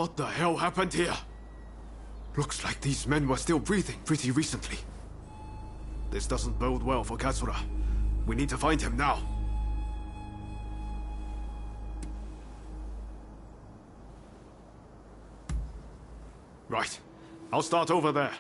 What the hell happened here? Looks like these men were still breathing pretty recently. This doesn't bode well for Katsura. We need to find him now. Right. I'll start over there.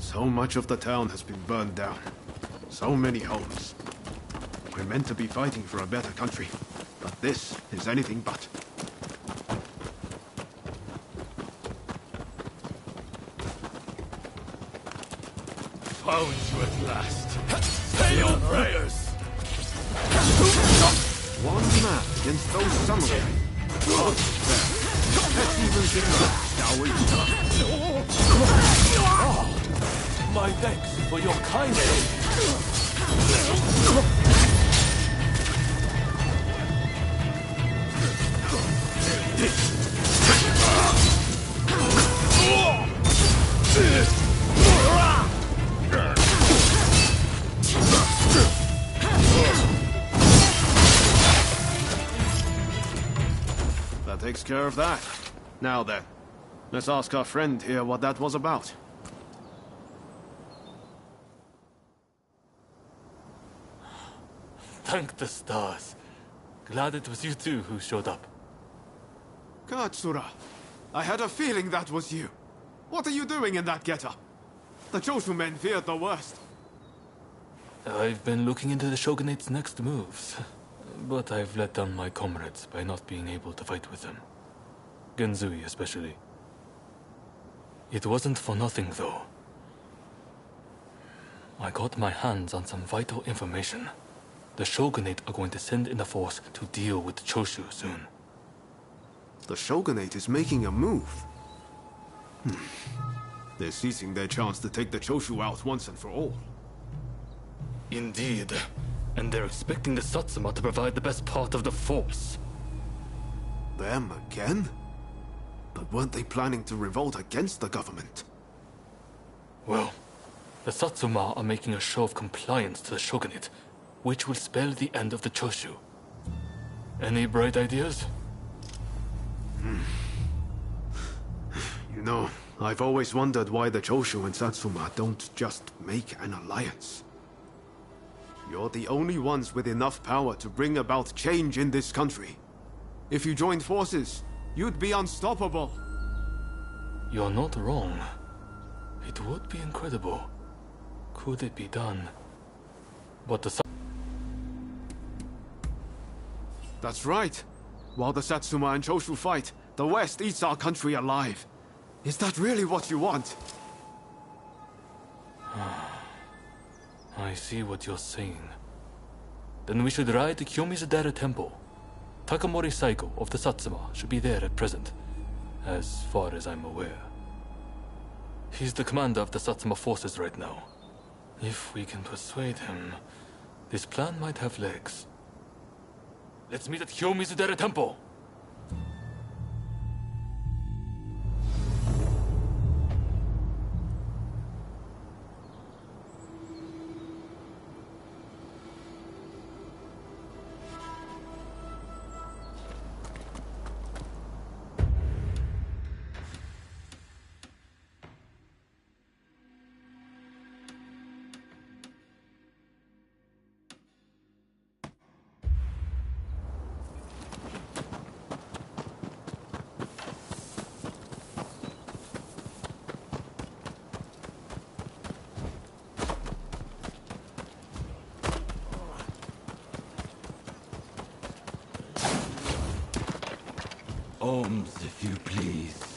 So much of the town has been burned down. So many homes. We're meant to be fighting for a better country, but this is anything but. Found you at last. Say your prayers! One man against those samurai. Oh, there. Let's even things up, shall we? My thanks for your kindness. That takes care of that. Now then, let's ask our friend here what that was about. Thank the stars. Glad it was you two who showed up. Katsura, I had a feeling that was you. What are you doing in that getup? The Choshu men feared the worst. I've been looking into the Shogunate's next moves, but I've let down my comrades by not being able to fight with them. Genzui especially. It wasn't for nothing, though. I got my hands on some vital information. The Shogunate are going to send in a force to deal with the Choshu soon. The Shogunate is making a move. They're seizing their chance to take the Choshu out once and for all. Indeed. And they're expecting the Satsuma to provide the best part of the force. Them again? But weren't they planning to revolt against the government? Well, the Satsuma are making a show of compliance to the Shogunate, which will spell the end of the Choshu. Any bright ideas? You know, I've always wondered why the Choshu and Satsuma don't just make an alliance. You're the only ones with enough power to bring about change in this country. If you joined forces, you'd be unstoppable. You're not wrong. It would be incredible. Could it be done? But the That's right. While the Satsuma and Choshu fight, the West eats our country alive. Is that really what you want? I see what you're saying. Then we should ride to Kiyomizu-dera Temple. Takamori Saigo of the Satsuma should be there at present, as far as I'm aware. He's the commander of the Satsuma forces right now. If we can persuade him, this plan might have legs. Let's meet at Kiyomizu-dera Temple! homes, if you please.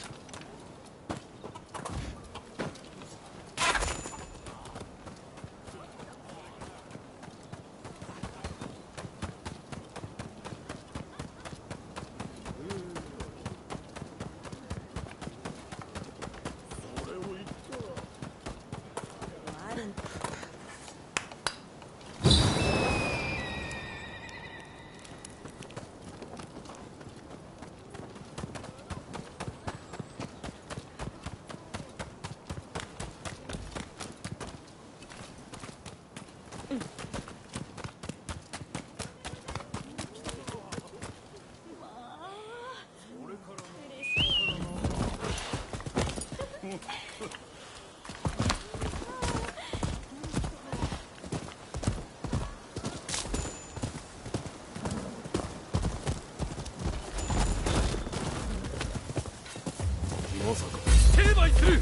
まさか成敗する。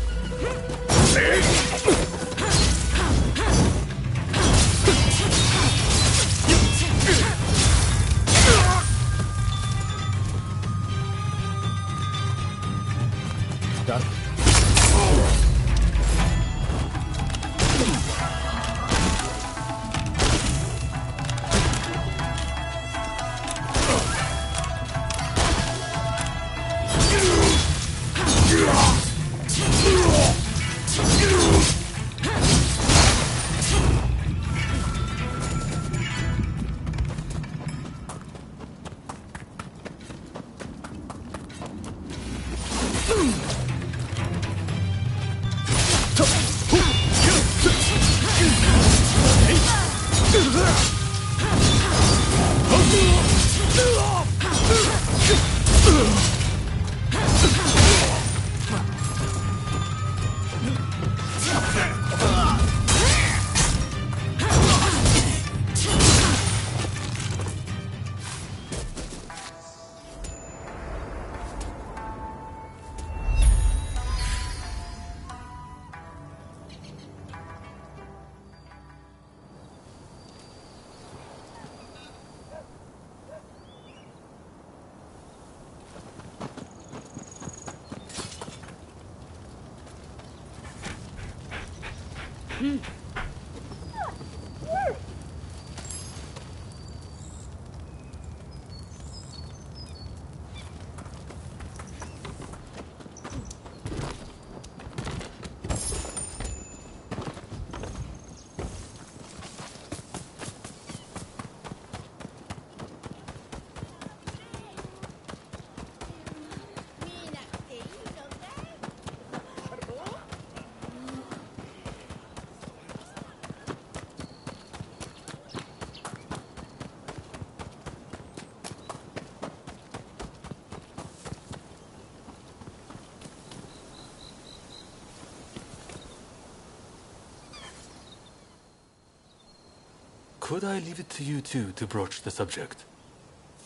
Could I leave it to you two to broach the subject?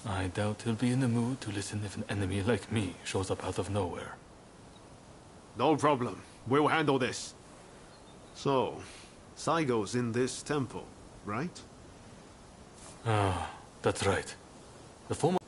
I doubt he'll be in the mood to listen if an enemy like me shows up out of nowhere. No problem. We'll handle this. So, Saigo's in this temple, right? Ah, that's right. The former...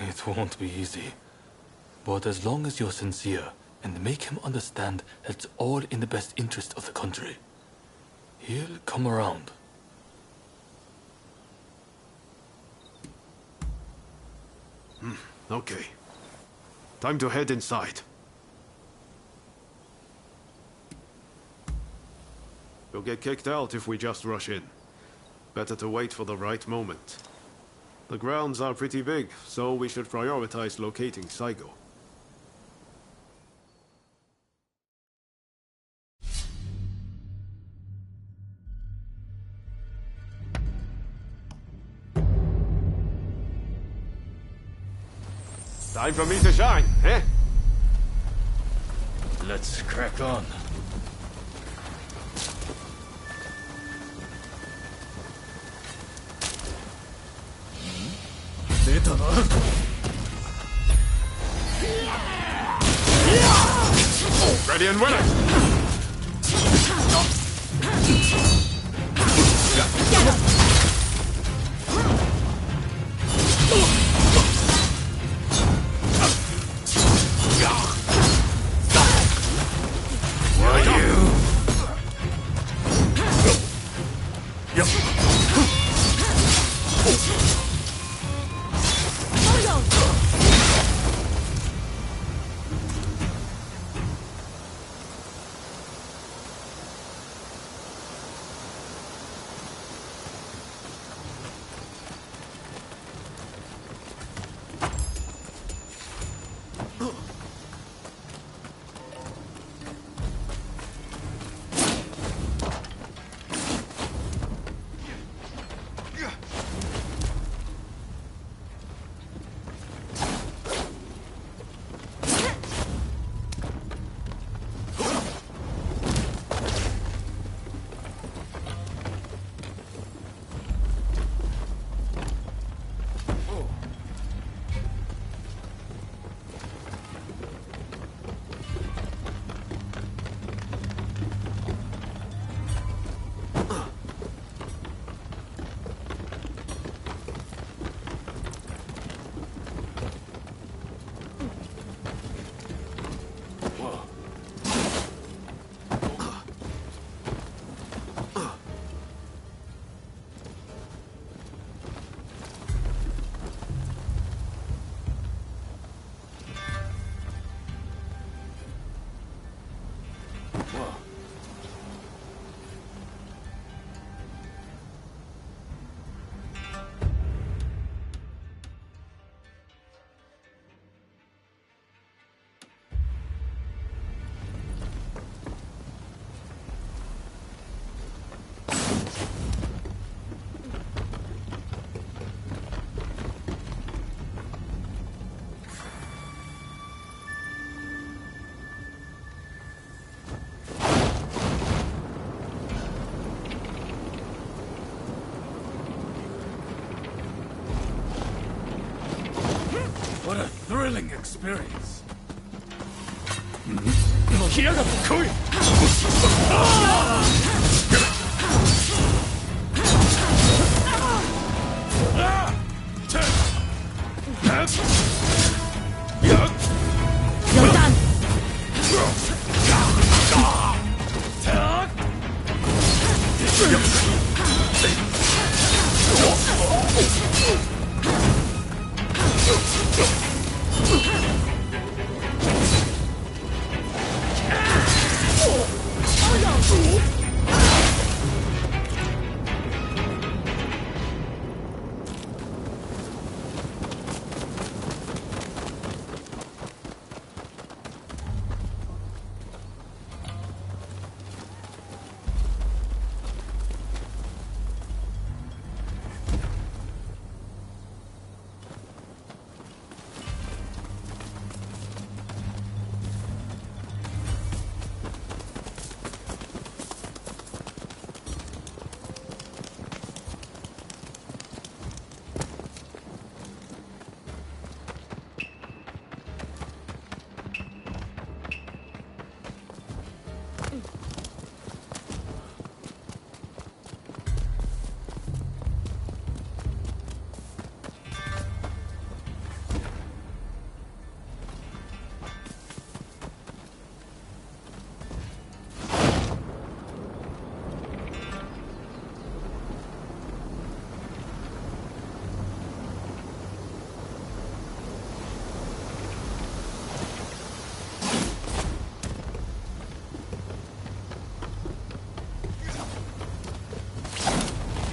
It won't be easy. But as long as you're sincere and make him understand that it's all in the best interest of the country, he'll come around. Okay. Time to head inside. We'll get kicked out if we just rush in. Better to wait for the right moment. The grounds are pretty big, so we should prioritize locating Saigo. Time for me to shine, eh? Let's crack on. Ready and willing! What a thrilling experience.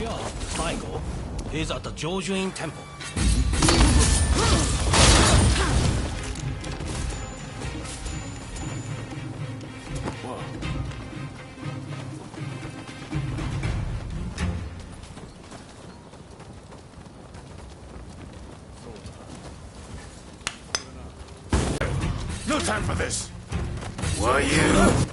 Yeah, Saigo. He's at the Jojuin Temple. No time for this! Why you?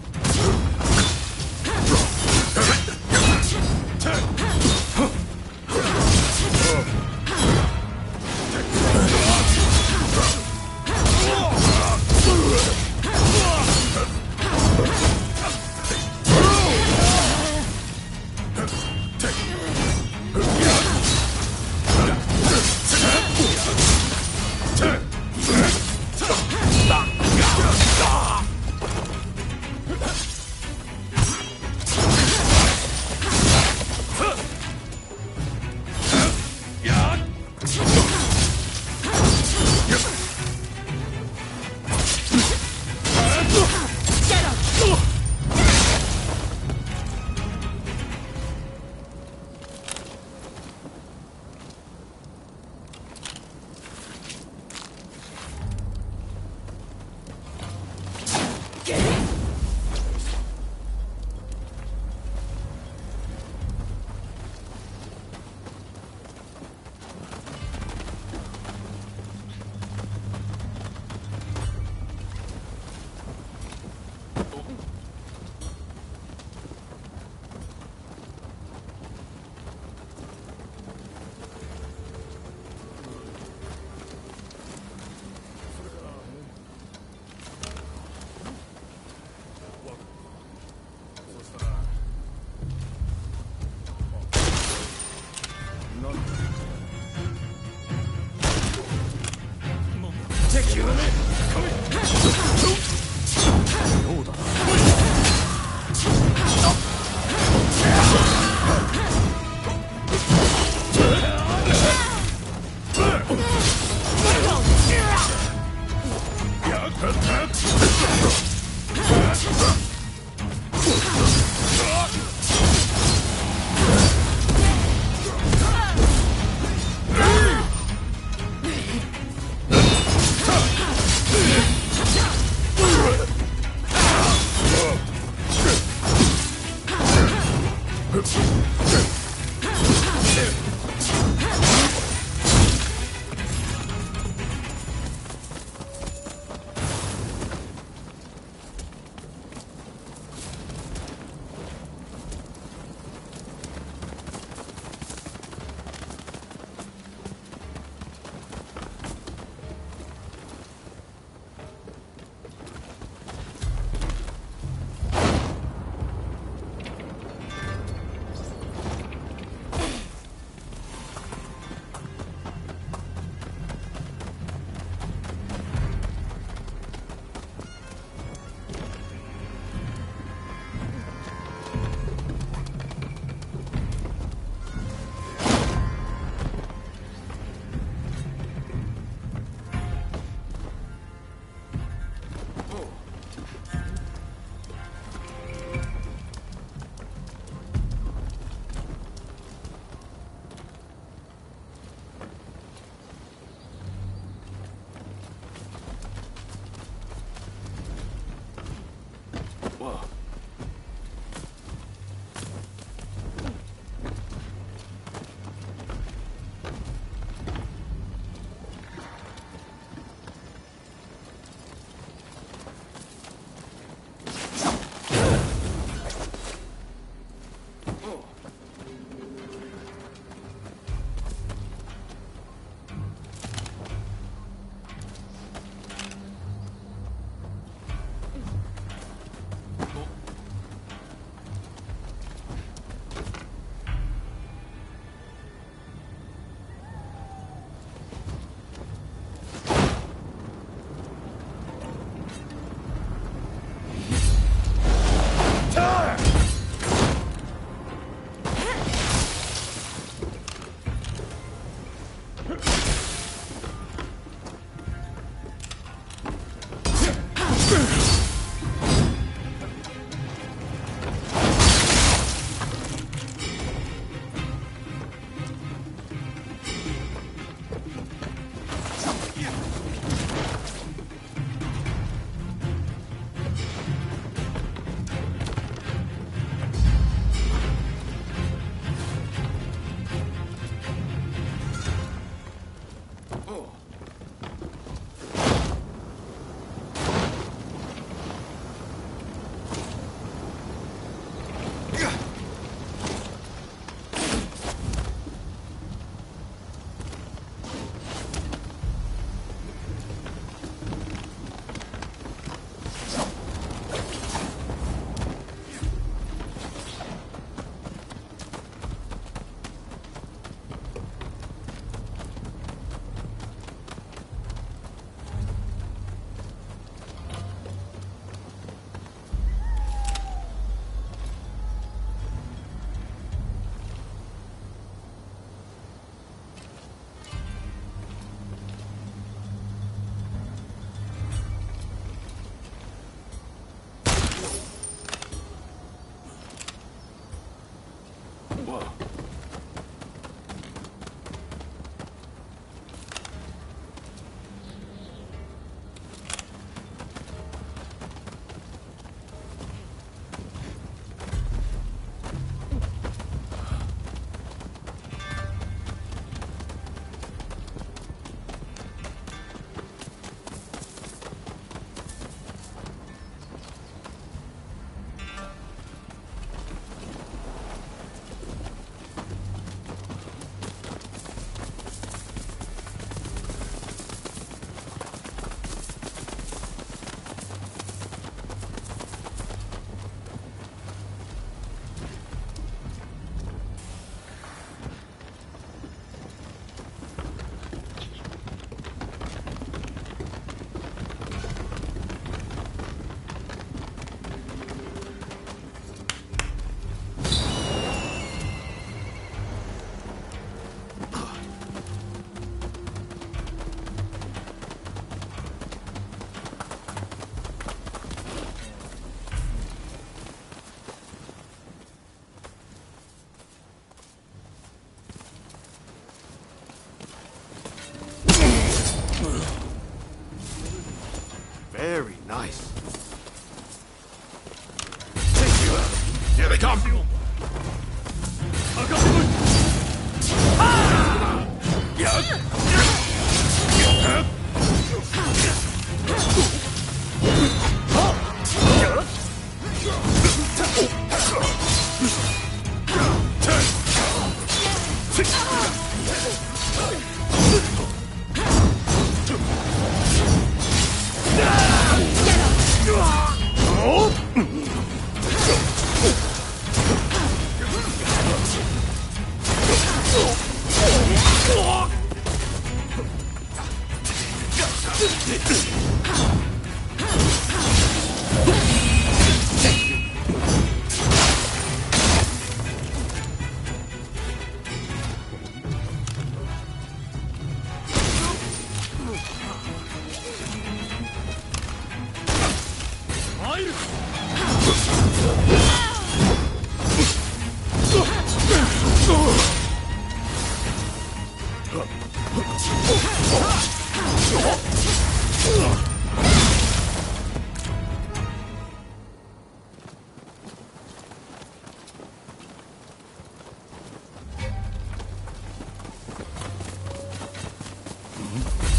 Whoa. Very nice. Here they come!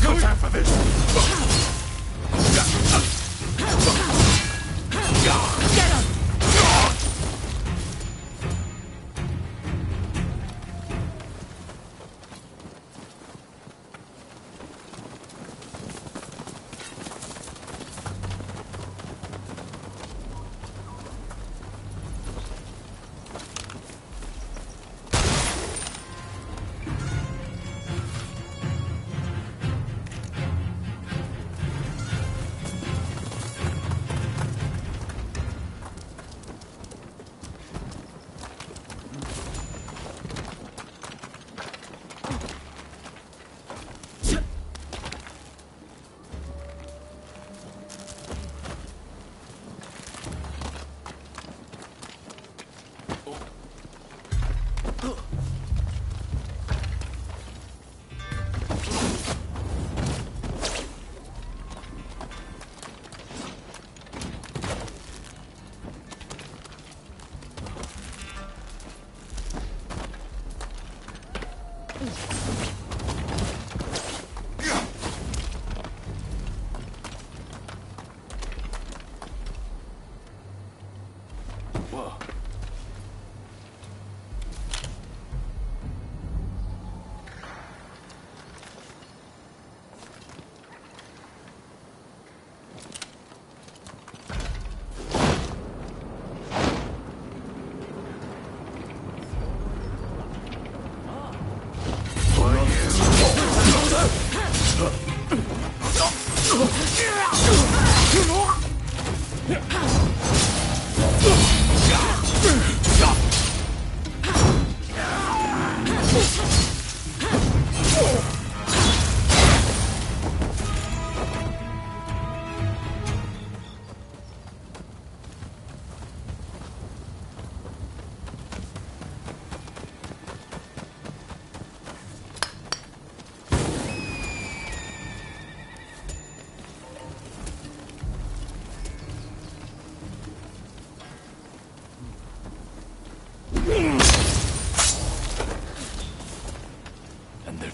No time for this!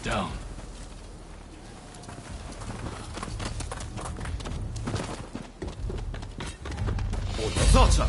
Down. Zata!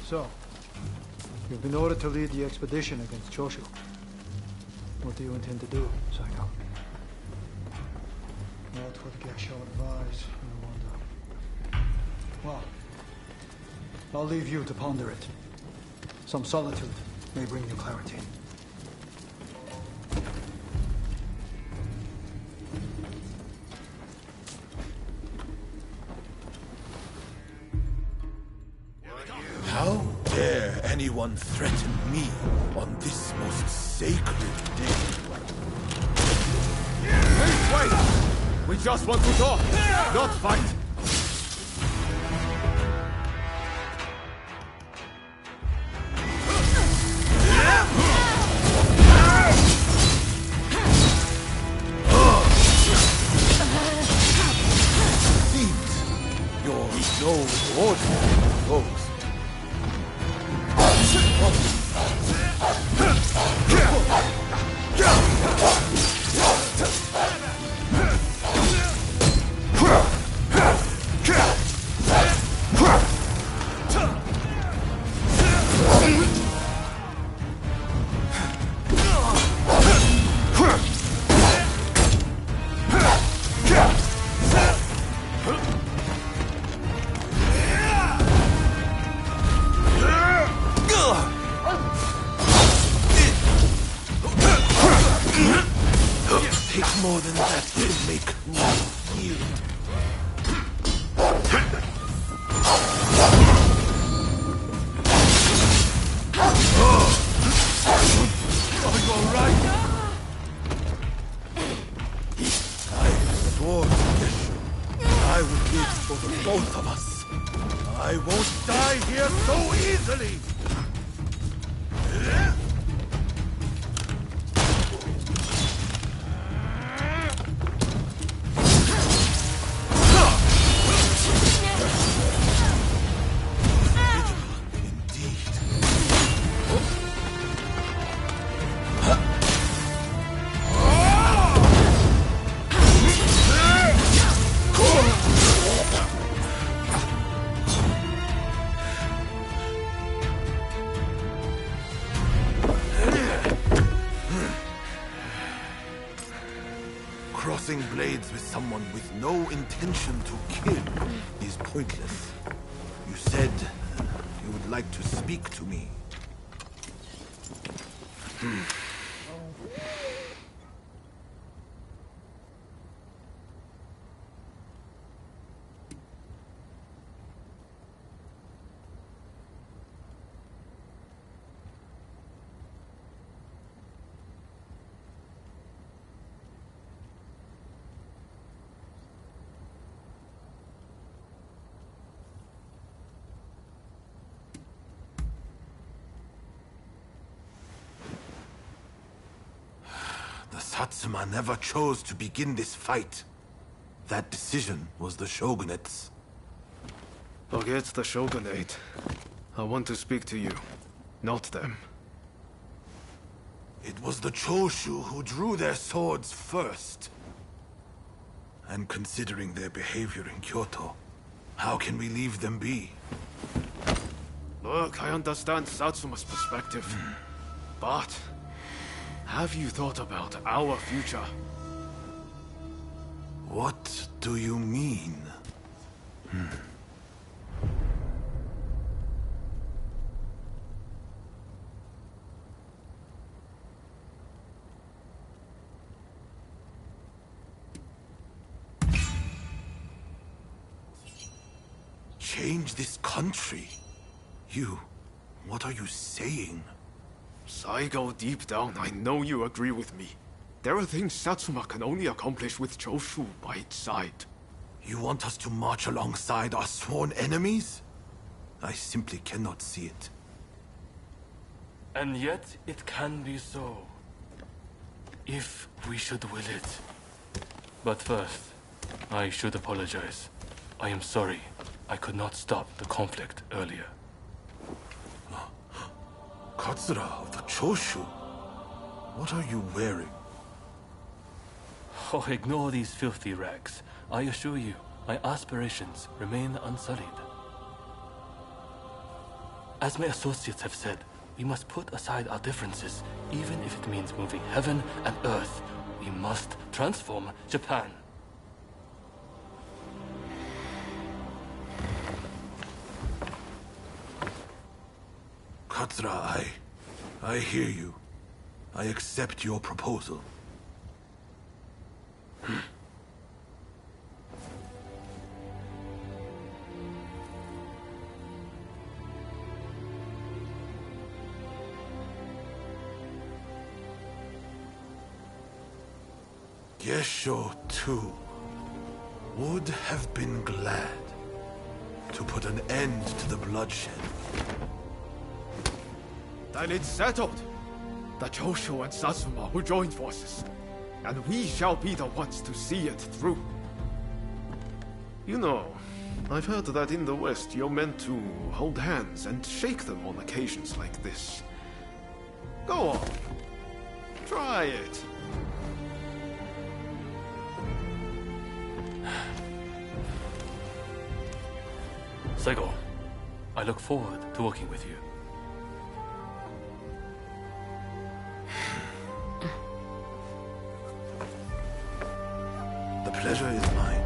So, you've been ordered to lead the expedition against Choshu. What do you intend to do, Saito? What would Gesho advise, I wonder? Well, I'll leave you to ponder it. Some solitude may bring you clarity. How dare anyone threaten me on this most sacred day? Wait! We just want to talk, not fight! Seems you're no ordinary foes. Take more than that to make me yield. Are you alright? I swore to Geshu I would live for the both of us. I won't die here so easily! Crossing blades with someone with no intention to kill is pointless. You said you would like to speak to me. The Satsuma never chose to begin this fight. That decision was the Shogunate's. Forget the Shogunate. I want to speak to you, not them. It was the Choshu who drew their swords first. And considering their behavior in Kyoto, how can we leave them be? Look, I understand Satsuma's perspective. But have you thought about our future? What do you mean? Change this country? What are you saying? Saigo, deep down, I know you agree with me. There are things Satsuma can only accomplish with Choshu by its side. You want us to march alongside our sworn enemies? I simply cannot see it. And yet, it can be so. If we should will it. But first, I should apologize. I am sorry I could not stop the conflict earlier. Katsura of the Choshu? What are you wearing? Oh, ignore these filthy rags. I assure you, my aspirations remain unsullied. As my associates have said, we must put aside our differences, even if it means moving heaven and earth. We must transform Japan. Katsura, I hear you. I accept your proposal. Gesho, too, would have been glad to put an end to the bloodshed. Then it's settled. The Choshu and Satsuma will join forces, and we shall be the ones to see it through. You know, I've heard that in the West you're meant to hold hands and shake them on occasions like this. Go on. Try it. Saigo, I look forward to working with you. The pleasure is mine.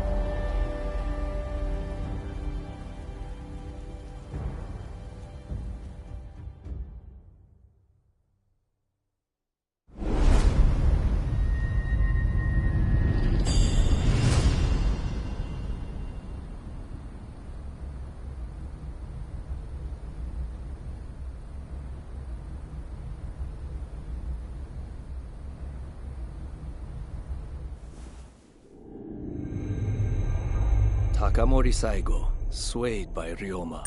Takamori Saigo, swayed by Ryoma,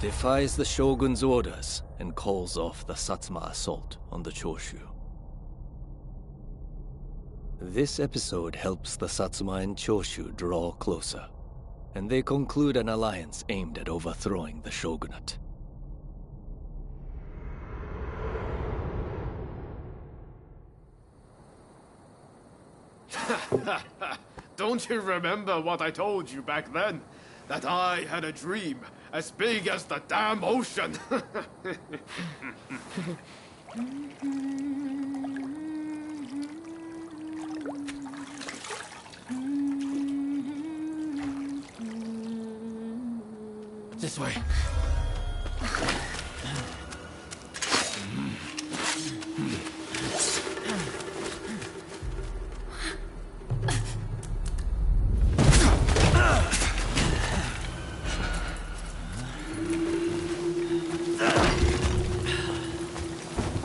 defies the Shogun's orders and calls off the Satsuma assault on the Choshu. This episode helps the Satsuma and Choshu draw closer, and they conclude an alliance aimed at overthrowing the shogunate. Don't you remember what I told you back then? That I had a dream as big as the damn ocean. This way.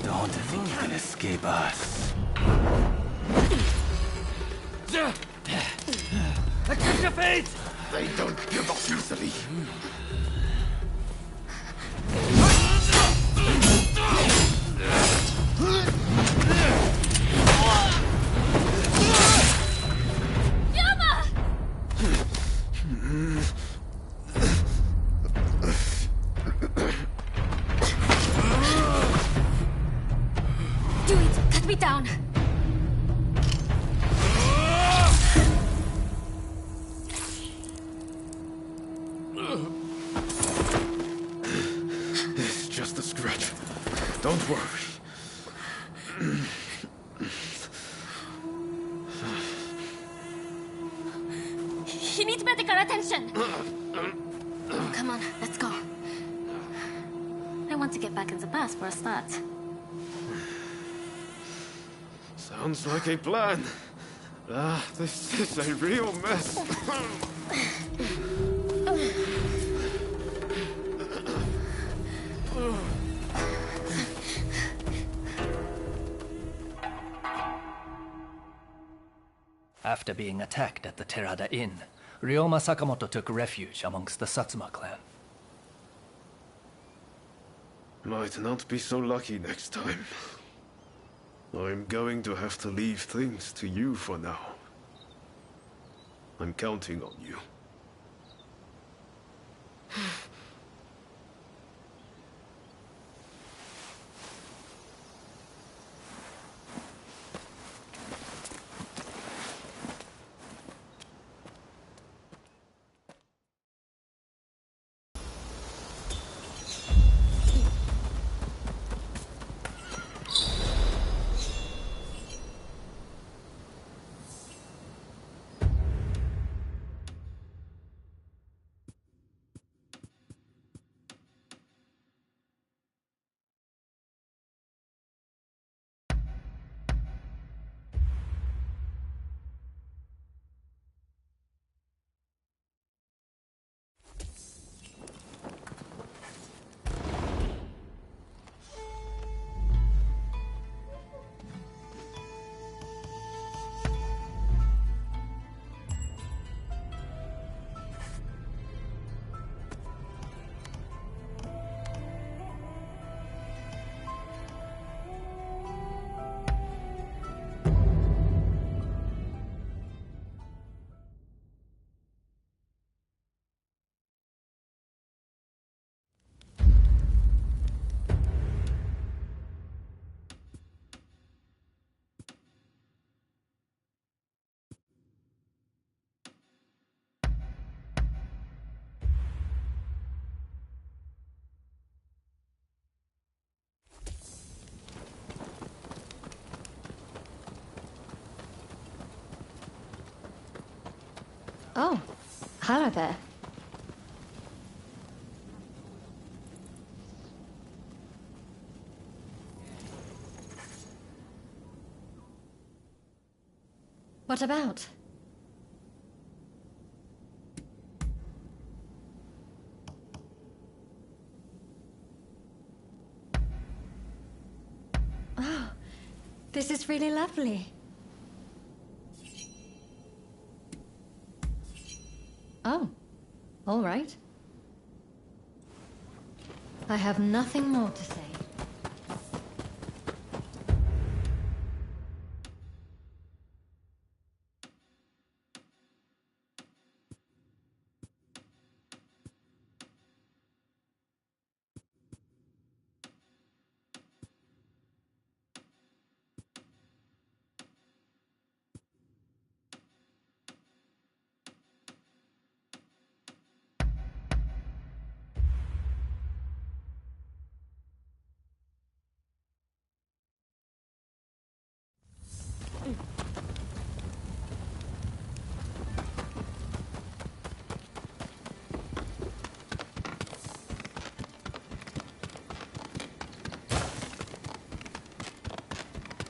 Don't think you can escape us. Catch your fate! They don't give up easily. Do it! Cut me down! Don't worry. He needs medical attention. Come on, let's go. I want to get back in the past for a start. Sounds like a plan. This is a real mess. After being attacked at the Terada Inn, Ryoma Sakamoto took refuge amongst the Satsuma clan. Might not be so lucky next time. I'm going to have to leave things to you for now. I'm counting on you. Oh, hello there. What about? Oh, this is really lovely. Oh, all right. I have nothing more to say.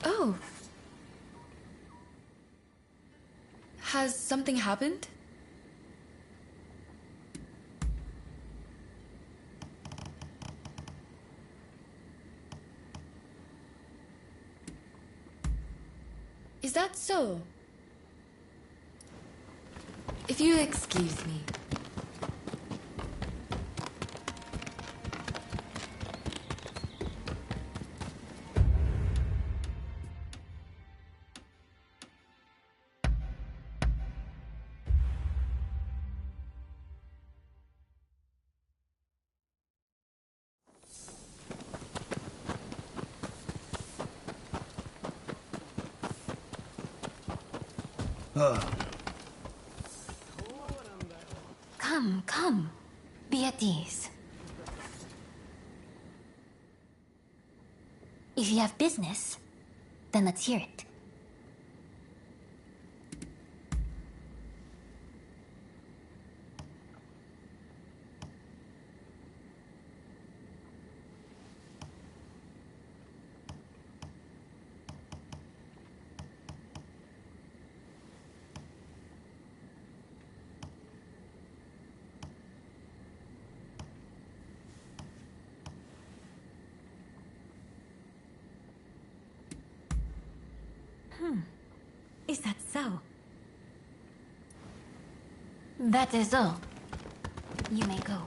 Oh. Has something happened? Is that so? If you excuse me. Come. Be at ease. If you have business, then let's hear it. Is that so? That is all. You may go.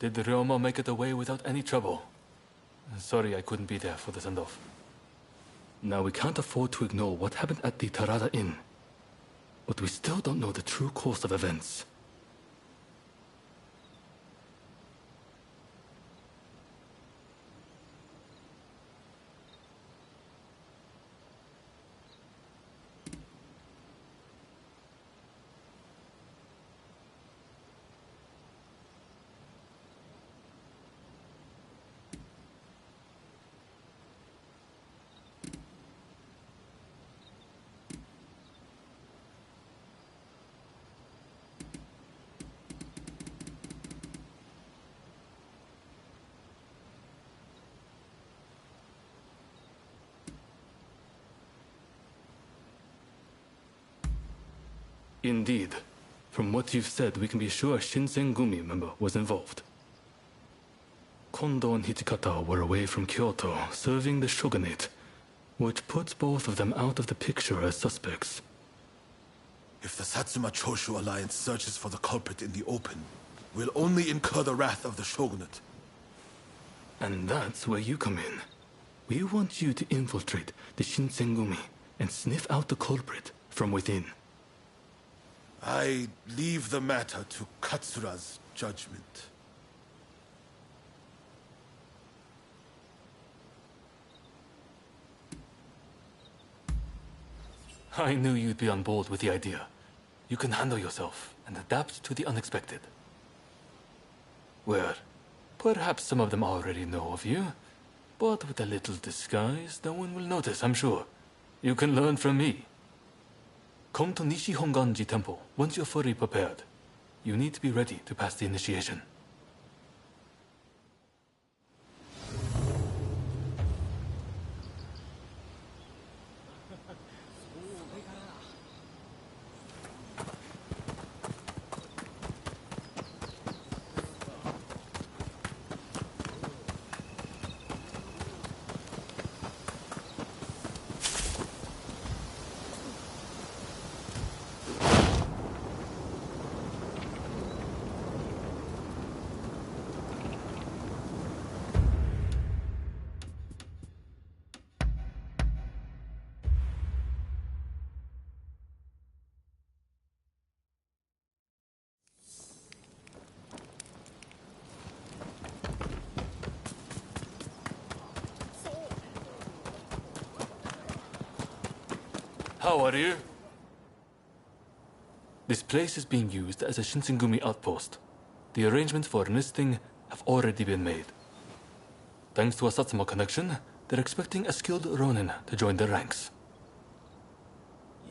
Did Ryoma make it away without any trouble? Sorry I couldn't be there for the send-off. Now we can't afford to ignore what happened at the Tarada Inn. But we still don't know the true course of events. Indeed. From what you've said, we can be sure a Shinsengumi member was involved. Kondo and Hijikata were away from Kyoto, serving the shogunate, which puts both of them out of the picture as suspects. If the Satsuma Choshu alliance searches for the culprit in the open, we'll only incur the wrath of the shogunate. And that's where you come in. We want you to infiltrate the Shinsengumi and sniff out the culprit from within. I leave the matter to Katsura's judgment. I knew you'd be on board with the idea. You can handle yourself and adapt to the unexpected. Well, perhaps some of them already know of you, but with a little disguise, no one will notice, I'm sure. You can learn from me. Come to Nishi Honganji Temple once you're fully prepared. You need to be ready to pass the initiation. How are you? This place is being used as a Shinsengumi outpost. The arrangements for enlisting have already been made. Thanks to a Satsuma connection, they're expecting a skilled Ronin to join their ranks.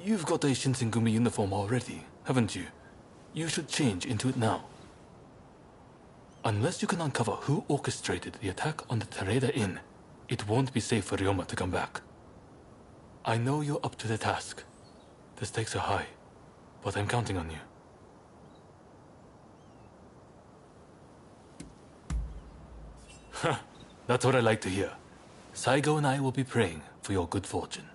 You've got a Shinsengumi uniform already, haven't you? You should change into it now. Unless you can uncover who orchestrated the attack on the Tereda Inn, it won't be safe for Ryoma to come back. I know you're up to the task. The stakes are high, but I'm counting on you. That's what I like to hear. Saigo and I will be praying for your good fortune.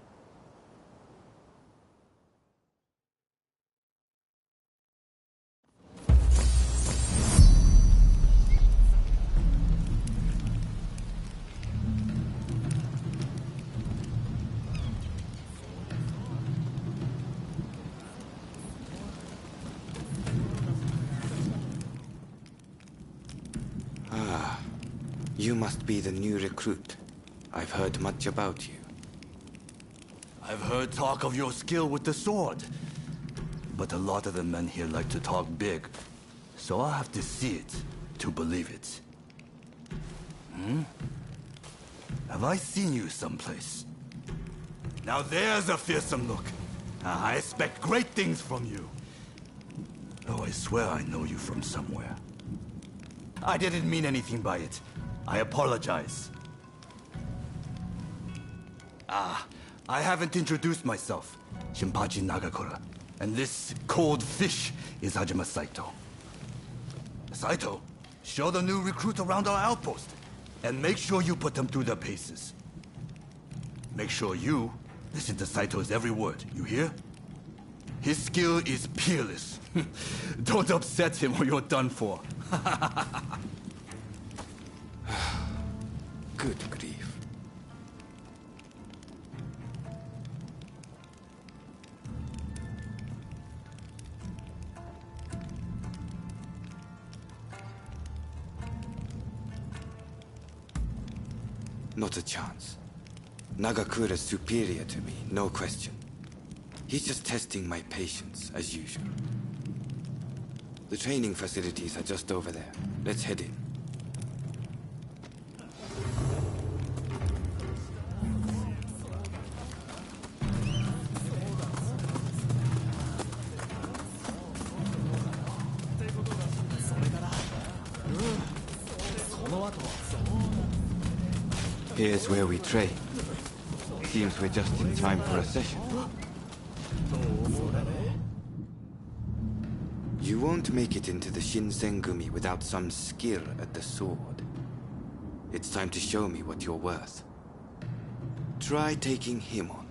You must be the new recruit. I've heard much about you. I've heard talk of your skill with the sword. But a lot of the men here like to talk big. So I'll have to see it to believe it. Have I seen you someplace? Now there's a fearsome look. I expect great things from you. Oh, I swear I know you from somewhere. I didn't mean anything by it. I apologize. I haven't introduced myself. Shinpachi Nagakura. And this cold fish is Hajime Saito. Saito, show the new recruit around our outpost. And make sure you put them through their paces. Make sure you listen to Saito's every word, you hear? His skill is peerless. Don't upset him or you're done for. Good grief. Not a chance. Nagakura's superior to me, no question. He's just testing my patience, as usual. The training facilities are just over there. Let's head in. Here's where we train. Seems we're just in time for a session. You won't make it into the Shinsengumi without some skill at the sword. It's time to show me what you're worth. Try taking him on.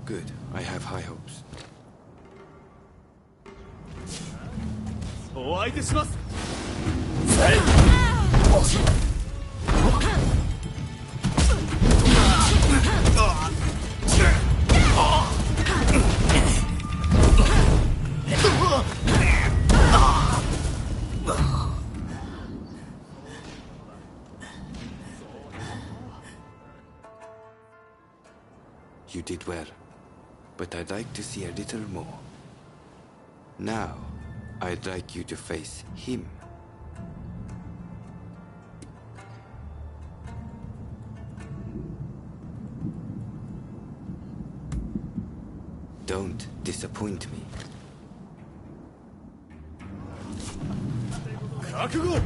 Good. I have high hopes. お相手します。 You did well, but I'd like to see a little more. Now, I'd like you to face him. Don't disappoint me. 覚悟!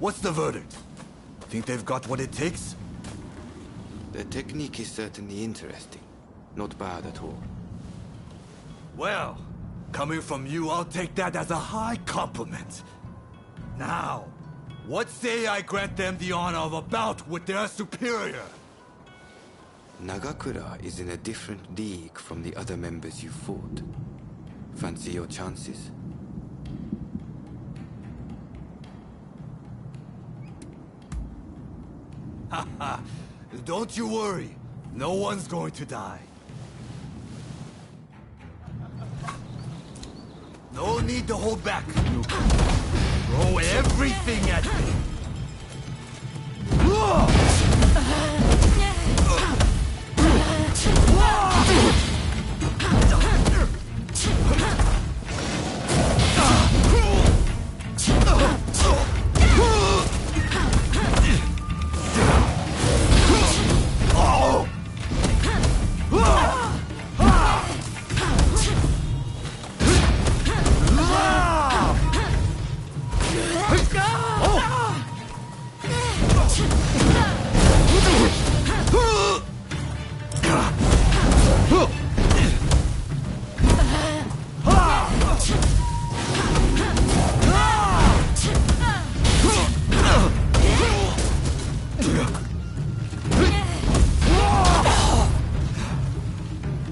What's the verdict? Think they've got what it takes? The technique is certainly interesting. Not bad at all. Well, coming from you, I'll take that as a high compliment. Now, what say I grant them the honor of a bout with their superior? Nagakura is in a different league from the other members you fought. Fancy your chances? Haha, don't you worry. No one's going to die. No need to hold back. Throw everything at me.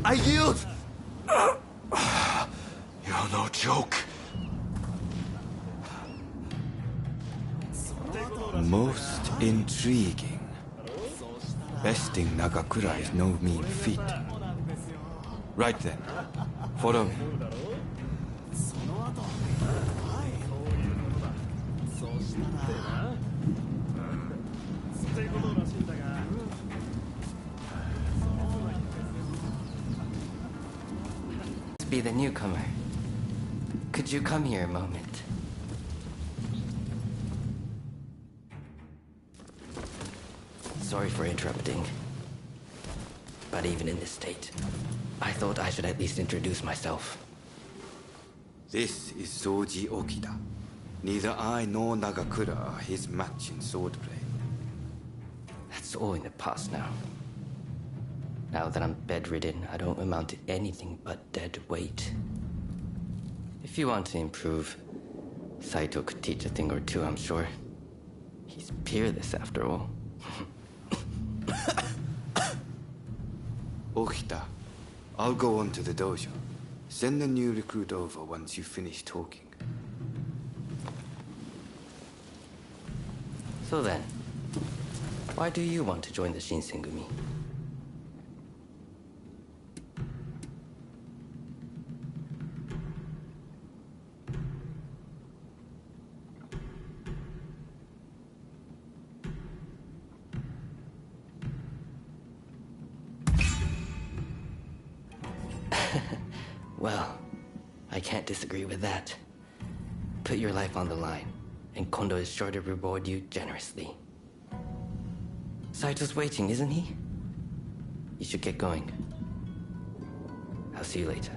I yield! You're no joke. Most intriguing. Besting Nagakura is no mean feat. Right then. Follow me. Be the newcomer. Could you come here a moment? Sorry for interrupting. But even in this state, I thought I should at least introduce myself. This is Soji Okida. Neither I nor Nagakura are his match in swordplay. That's all in the past now. Now that I'm bedridden, I don't amount to anything but dead weight. If you want to improve, Saito could teach a thing or two, I'm sure. He's peerless after all. Okita, I'll go on to the dojo. Send the new recruit over once you finish talking. So then, why do you want to join the Shinsengumi? Well, I can't disagree with that. Put your life on the line, and Kondo is sure to reward you generously. Saito's waiting, isn't he? You should get going. I'll see you later.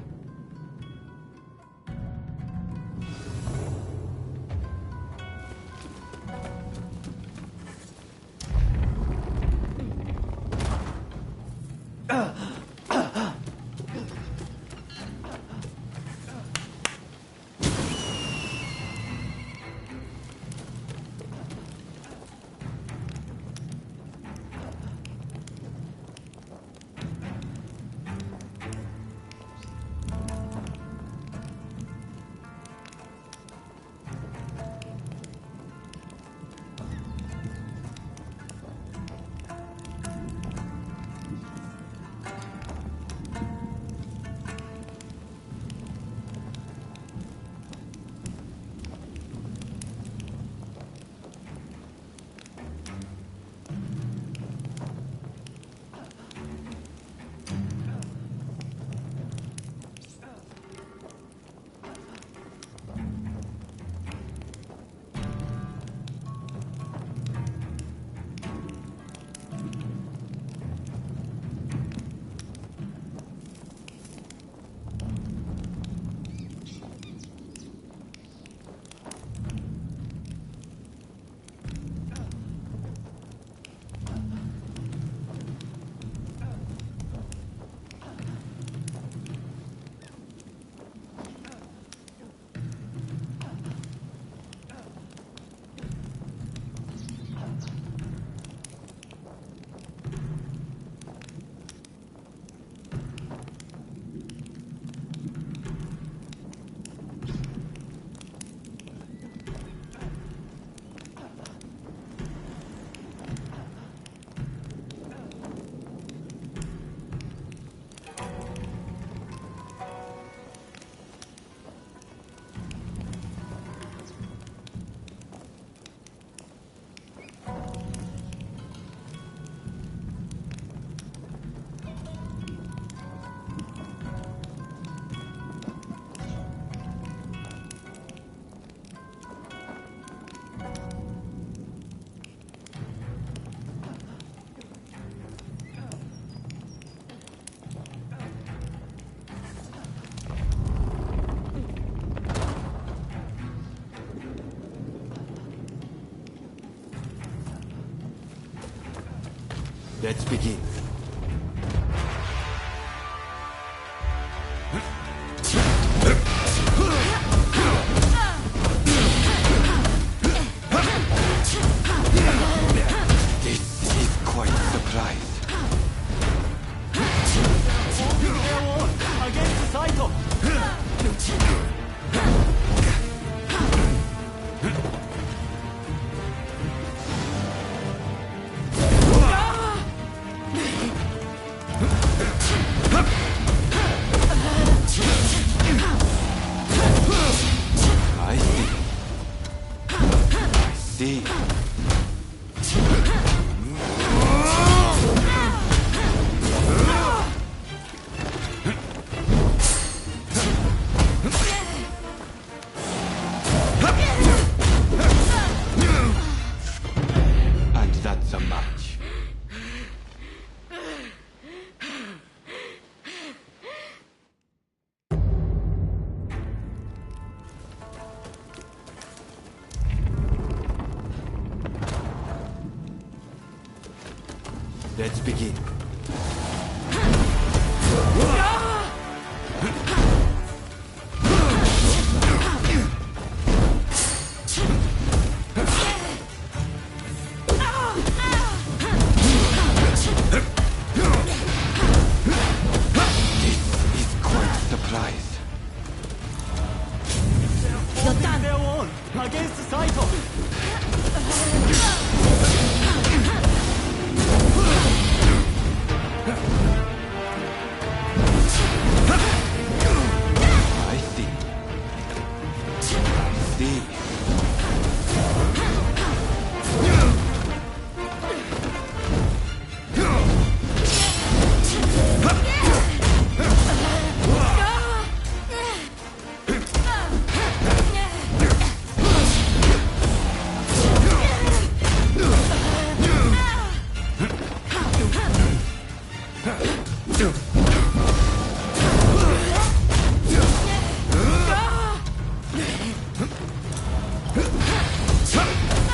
Let's begin. This is quite a surprise. Against Saito! see. And that's a match. Let's begin. This is quite a surprise. They're on against Saito. I see. I see.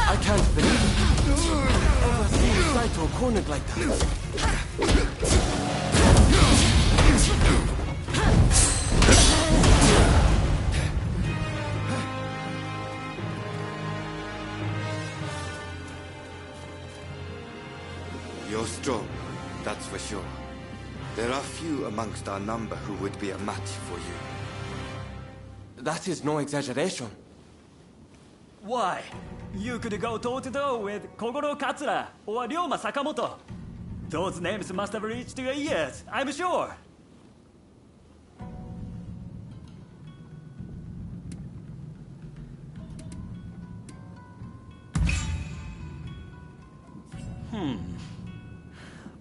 I can't believe it. Ever seen Saito cornered like that? You're strong, that's for sure. There are few amongst our number who would be a match for you. That is no exaggeration. Why? You could go toe-to-toe with Kogoro Katsura or Ryoma Sakamoto. Those names must have reached your ears, I'm sure.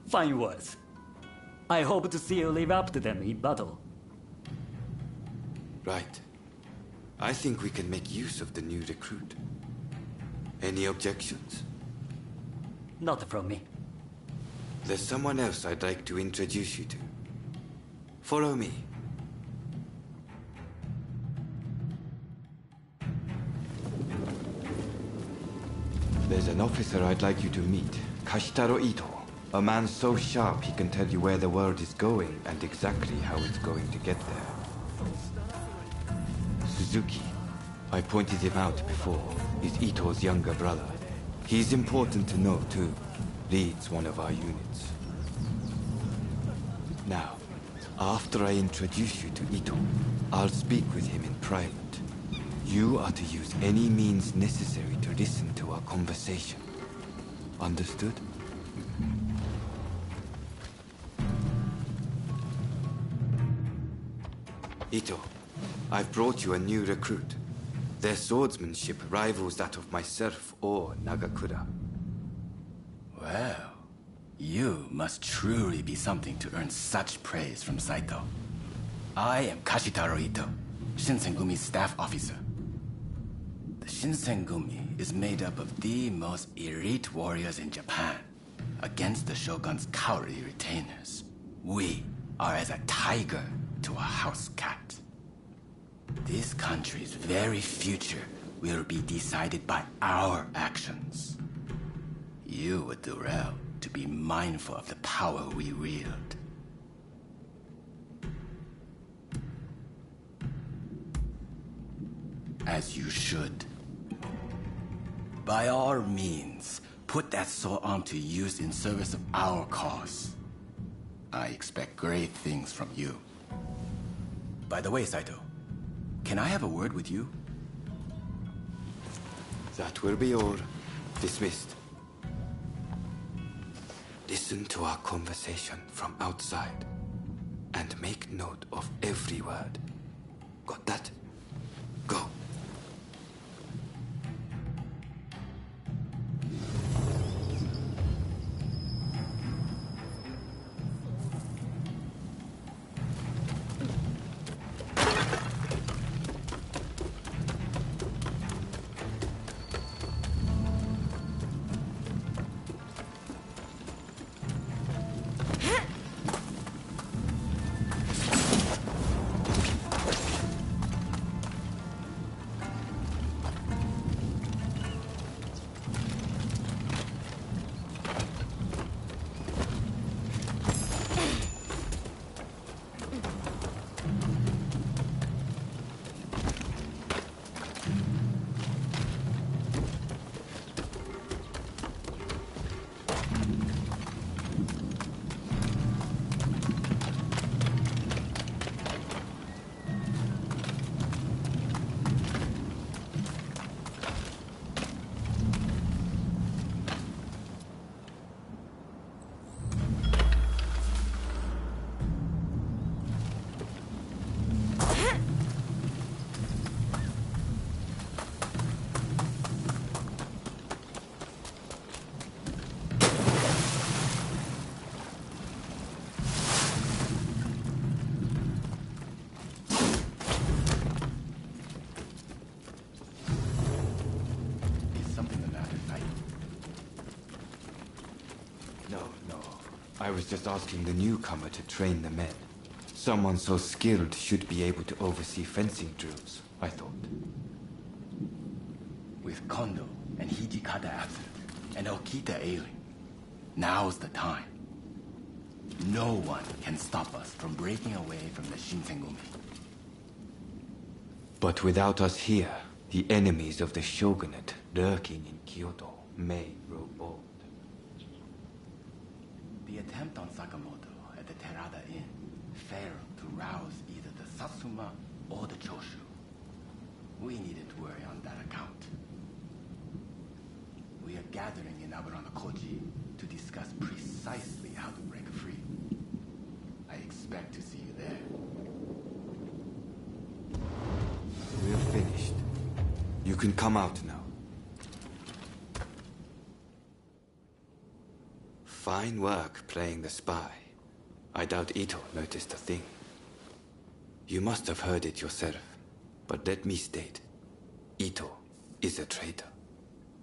Fine words. I hope to see you live up to them in battle. Right. I think we can make use of the new recruit. Any objections? Not from me. There's someone else I'd like to introduce you to. Follow me. There's an officer I'd like you to meet. Kashitaro Ito. A man so sharp he can tell you where the world is going and exactly how it's going to get there. Suzuki. I pointed him out before. He's Ito's younger brother. He's important to know, too. Leads one of our units. Now, after I introduce you to Ito, I'll speak with him in private. You are to use any means necessary to listen to our conversation. Understood? Ito, I've brought you a new recruit. Their swordsmanship rivals that of myself or Nagakura. Well, you must truly be something to earn such praise from Saito. I am Kashitaro Ito, Shinsengumi's staff officer. The Shinsengumi is made up of the most elite warriors in Japan. Against the Shogun's cowardly retainers, we are as a tiger to a house cat. This country's very future will be decided by our actions. You would do well to be mindful of the power we wield. As you should. By all means, put that sword on to use in service of our cause. I expect great things from you. By the way, Saito, can I have a word with you? That will be all. Dismissed. Listen to our conversation from outside and make note of every word. Got that? Go. I was just asking the newcomer to train the men. Someone so skilled should be able to oversee fencing drills, I thought. With Kondo and Hijikata absent, and Okita ailing, now's the time. No one can stop us from breaking away from the Shinsengumi. But without us here, the enemies of the shogunate lurking in Kyoto may grow bold. The attempt on Sakamoto at the Terada Inn failed to rouse either the Satsuma or the Choshu. We needed to worry on that account. We are gathering in Aburanokoji to discuss precisely how to break free. I expect to see you there. We're finished. You can come out now. Fine work playing the spy. I doubt Ito noticed a thing. You must have heard it yourself, but let me state, Ito is a traitor.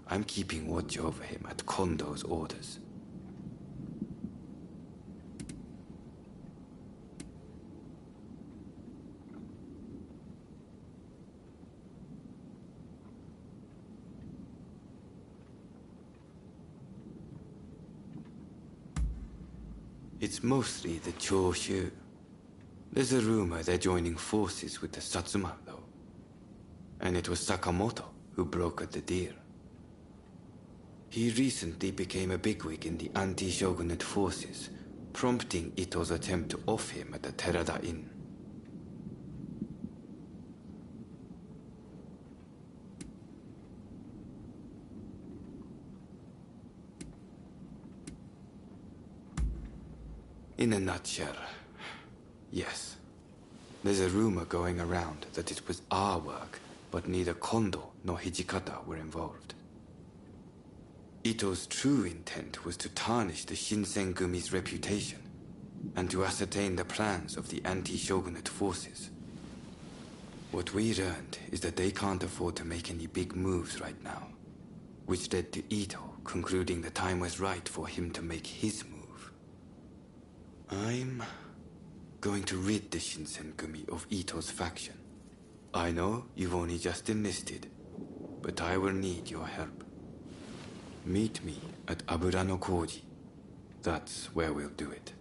I'm keeping watch over him at Kondo's orders. It's mostly the Choshu. There's a rumor they're joining forces with the Satsuma, though. And it was Sakamoto who brokered the deal. He recently became a bigwig in the anti-shogunate forces, prompting Ito's attempt to off him at the Terada Inn. In a nutshell, yes. There's a rumor going around that it was our work, but neither Kondo nor Hijikata were involved. Ito's true intent was to tarnish the Shinsengumi's reputation, and to ascertain the plans of the anti-shogunate forces. What we learned is that they can't afford to make any big moves right now, which led to Ito concluding the time was right for him to make his move. I'm going to rid the Shinsengumi of Ito's faction. I know you've only just enlisted, but I will need your help. Meet me at Aburanokoji. That's where we'll do it.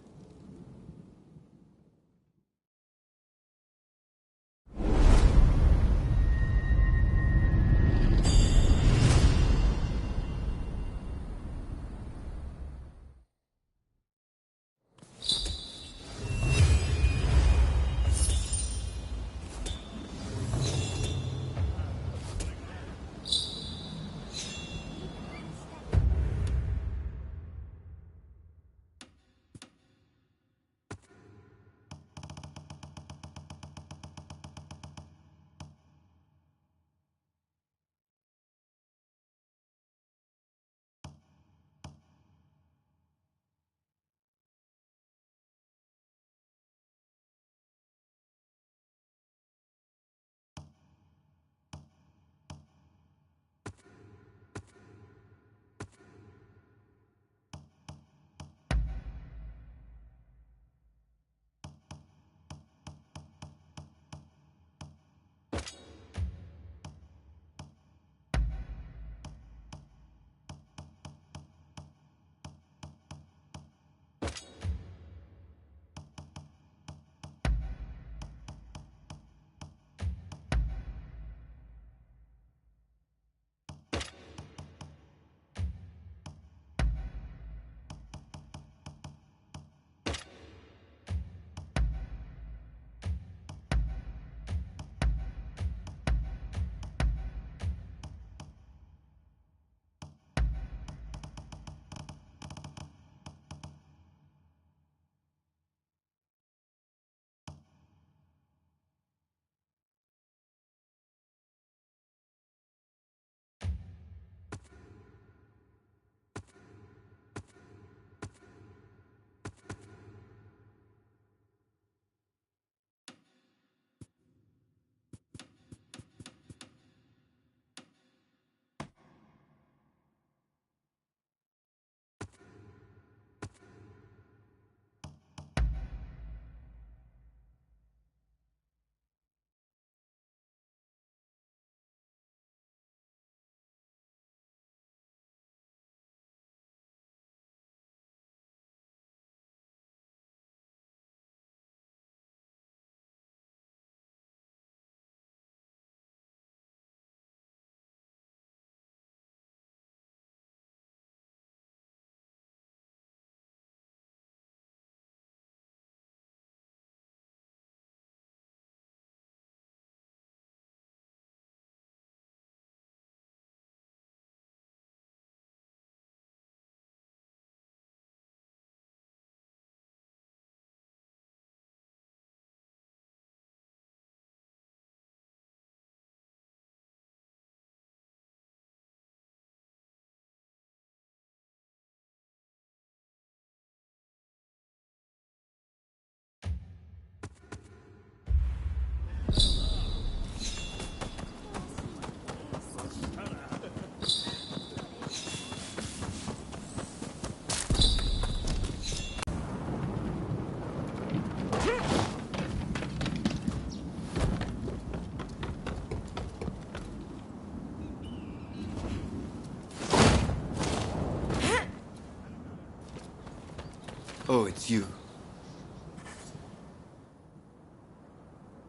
Oh, it's you.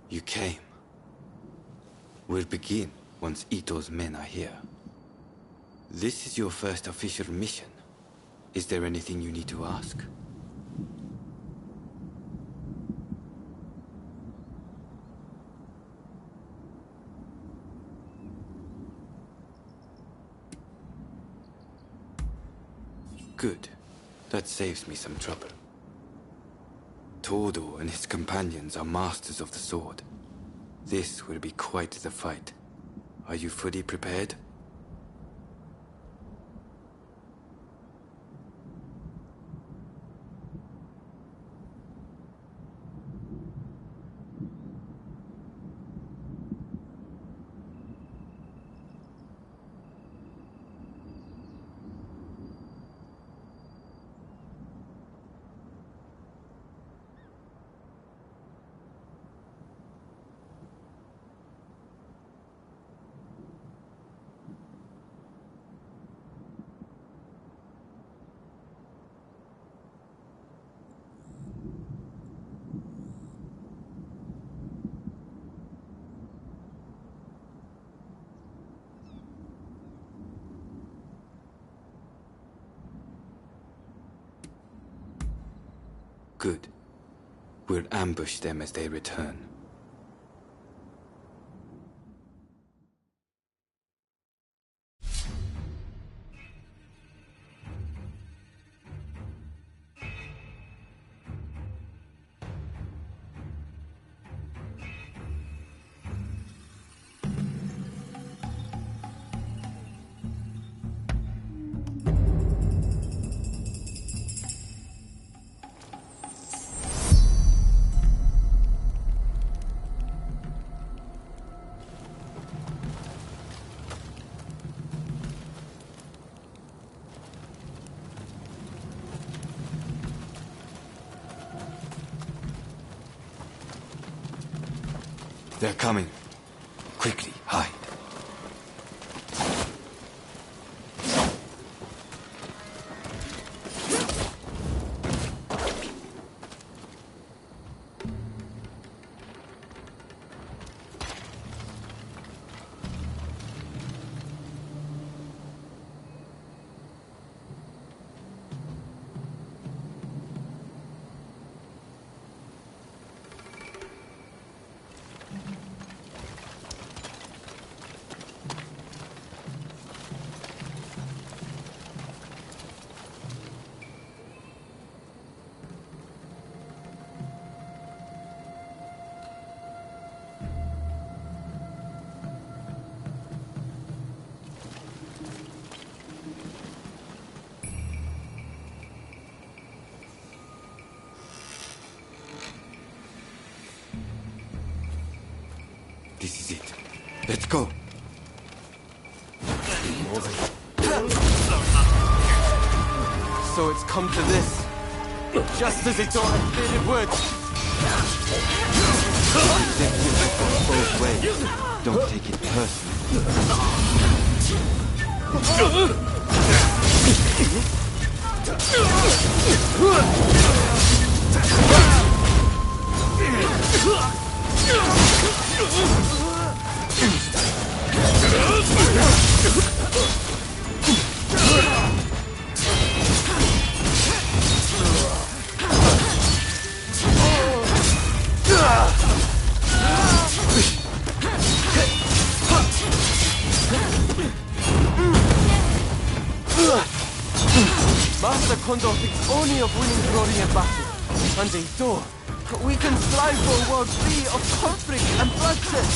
You came. We'll begin once Ito's men are here. This is your first official mission. Is there anything you need to ask? Good. That saves me some trouble. Todo and his companions are masters of the sword. This will be quite the fight. Are you fully prepared? Good. We'll ambush them as they return. They're coming. Quickly, hide. This is it. Let's go. So it's come to this. Just as Ito had feared it would. Both ways. Don't take it Master Kondo thinks only of winning glory in battle. And Ito, we can strive for a world free of conflict and bloodshed.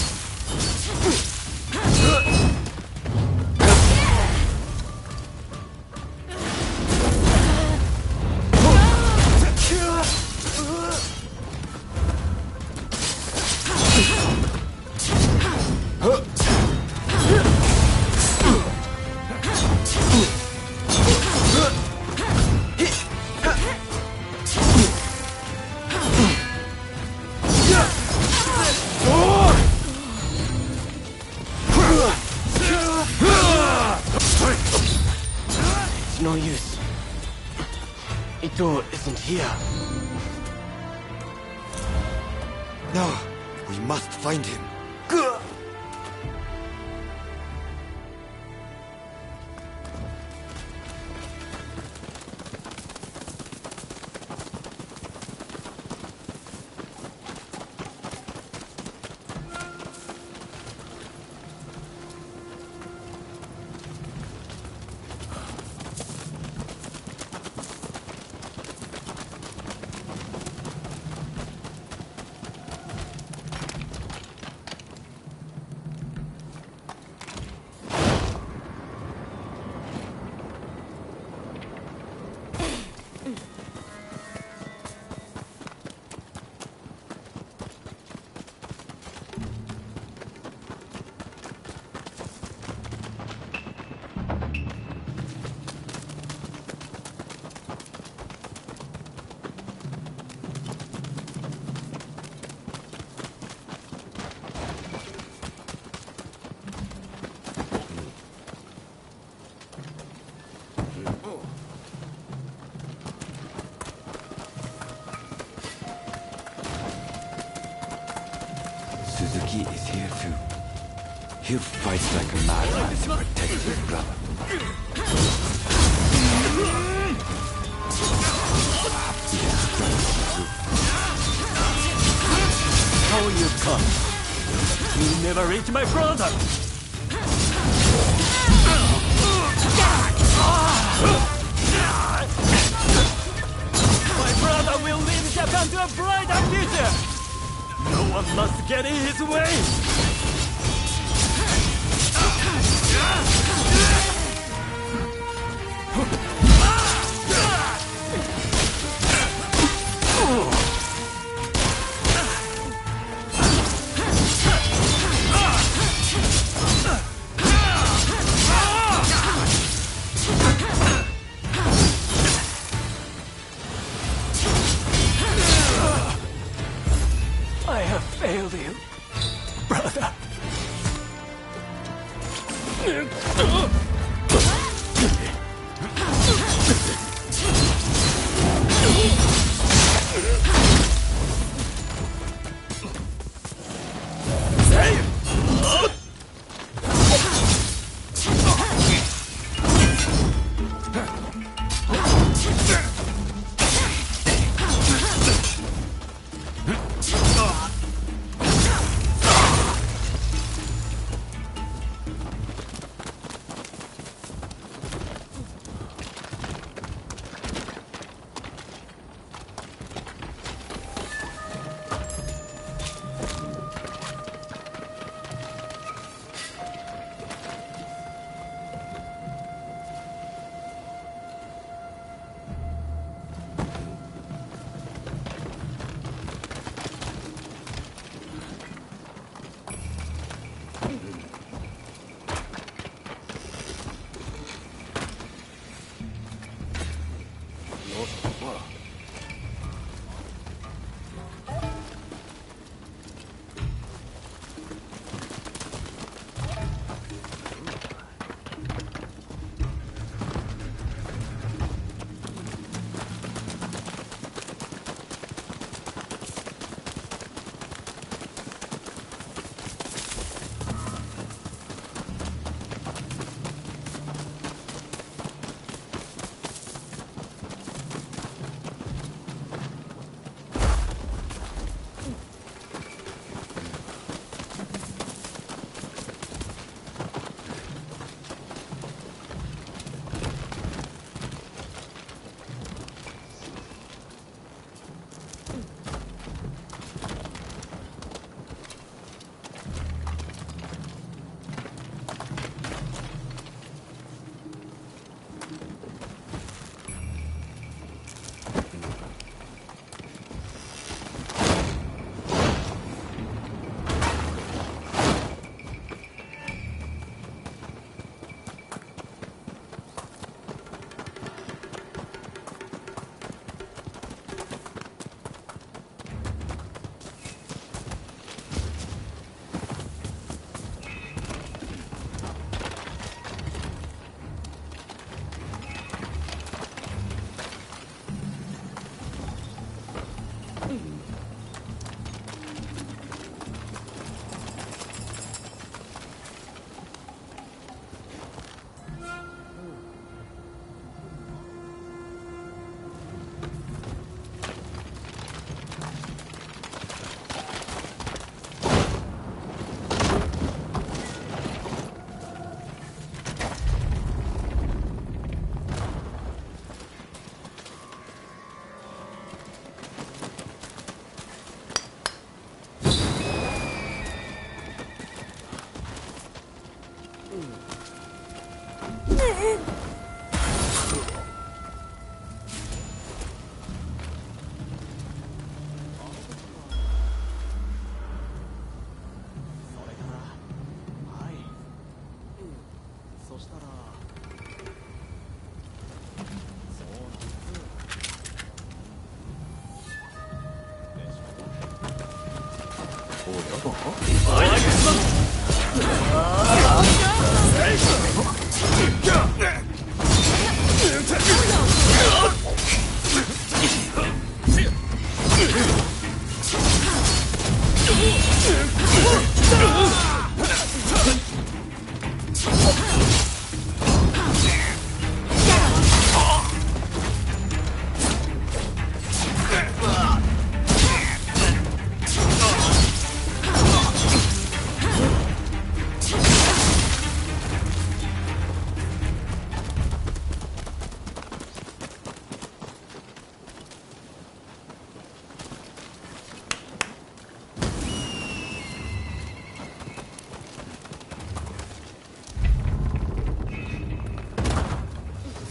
No use. Ito isn't here. No, we must find him. Suzuki is here too. He'll fight like a madman to protect his brother. Perhaps he has strength too. How you come? You never reach my brother! My brother will lead Japan to a brighter future! No one must get in his way! I have failed you, brother.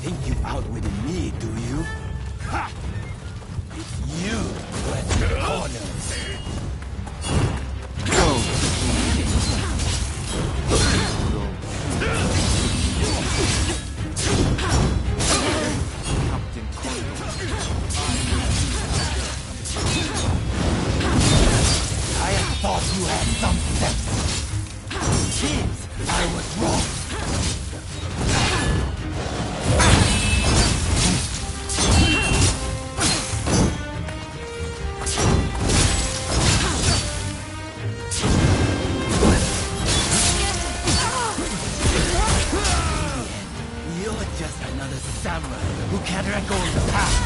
Think you outwitted me, do you? Ha! It's you who has the corners. Captain Kondo. I thought you had some sense. Seems I was wrong. You're just another samurai who can't let go of the past.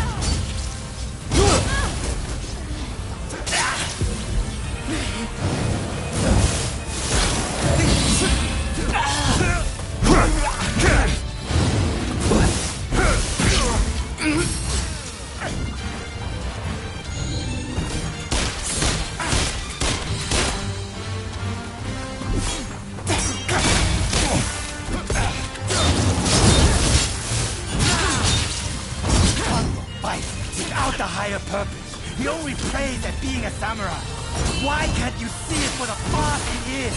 Without the higher purpose, he only plays at being a samurai. Why can't you see it for the part it is?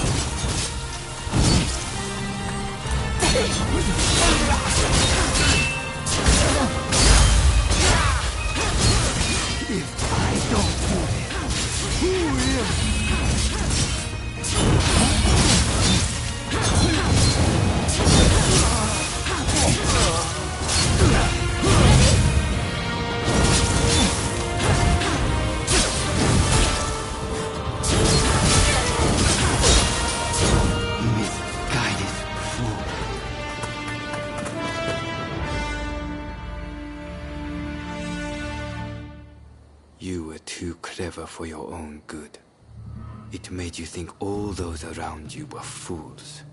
If I don't do this, who will? You were too clever for your own good. It made you think all those around you were fools.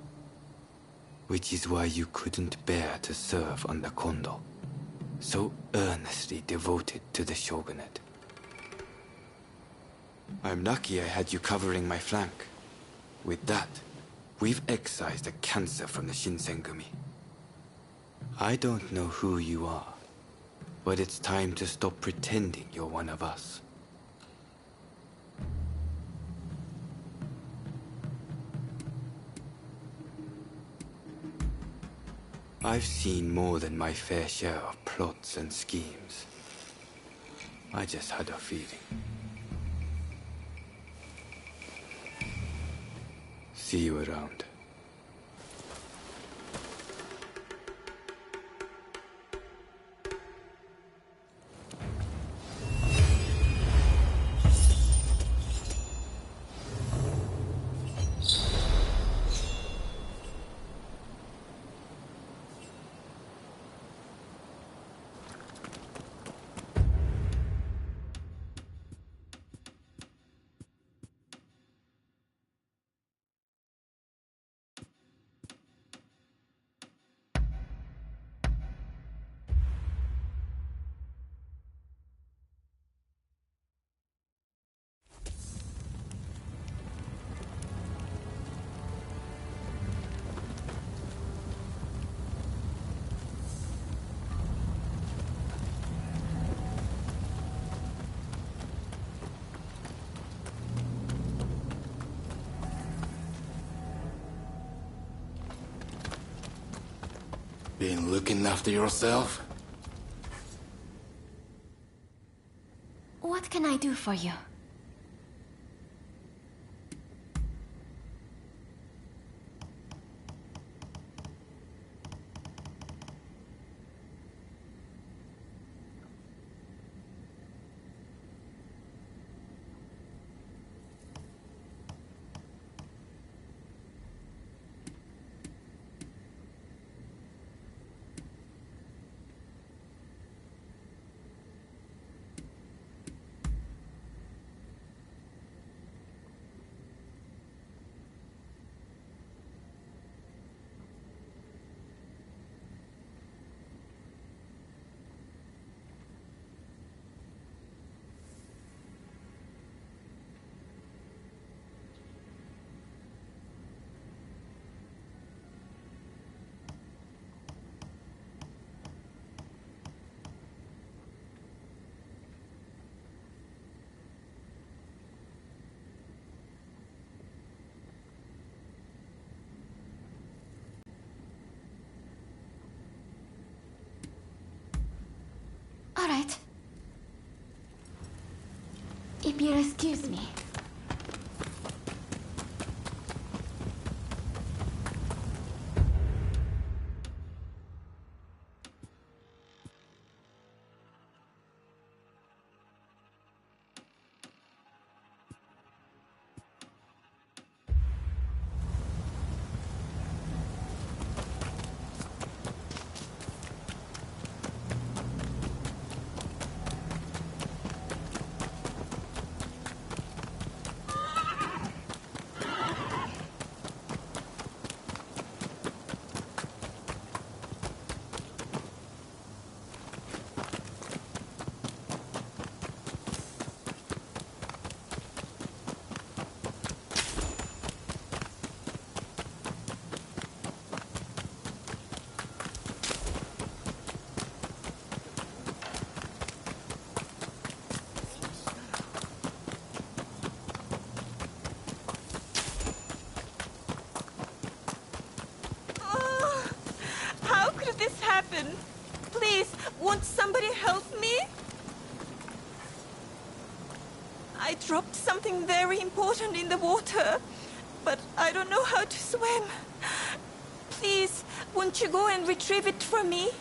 Which is why you couldn't bear to serve under Kondo, so earnestly devoted to the shogunate. I'm lucky I had you covering my flank. With that, we've excised a cancer from the Shinsengumi. I don't know who you are, but it's time to stop pretending you're one of us. I've seen more than my fair share of plots and schemes. I just had a feeling. See you around. Been looking after yourself? What can I do for you? all right. If you'll excuse me. Please, won't somebody help me? I dropped something very important in the water, but I don't know how to swim. Please, won't you go and retrieve it for me?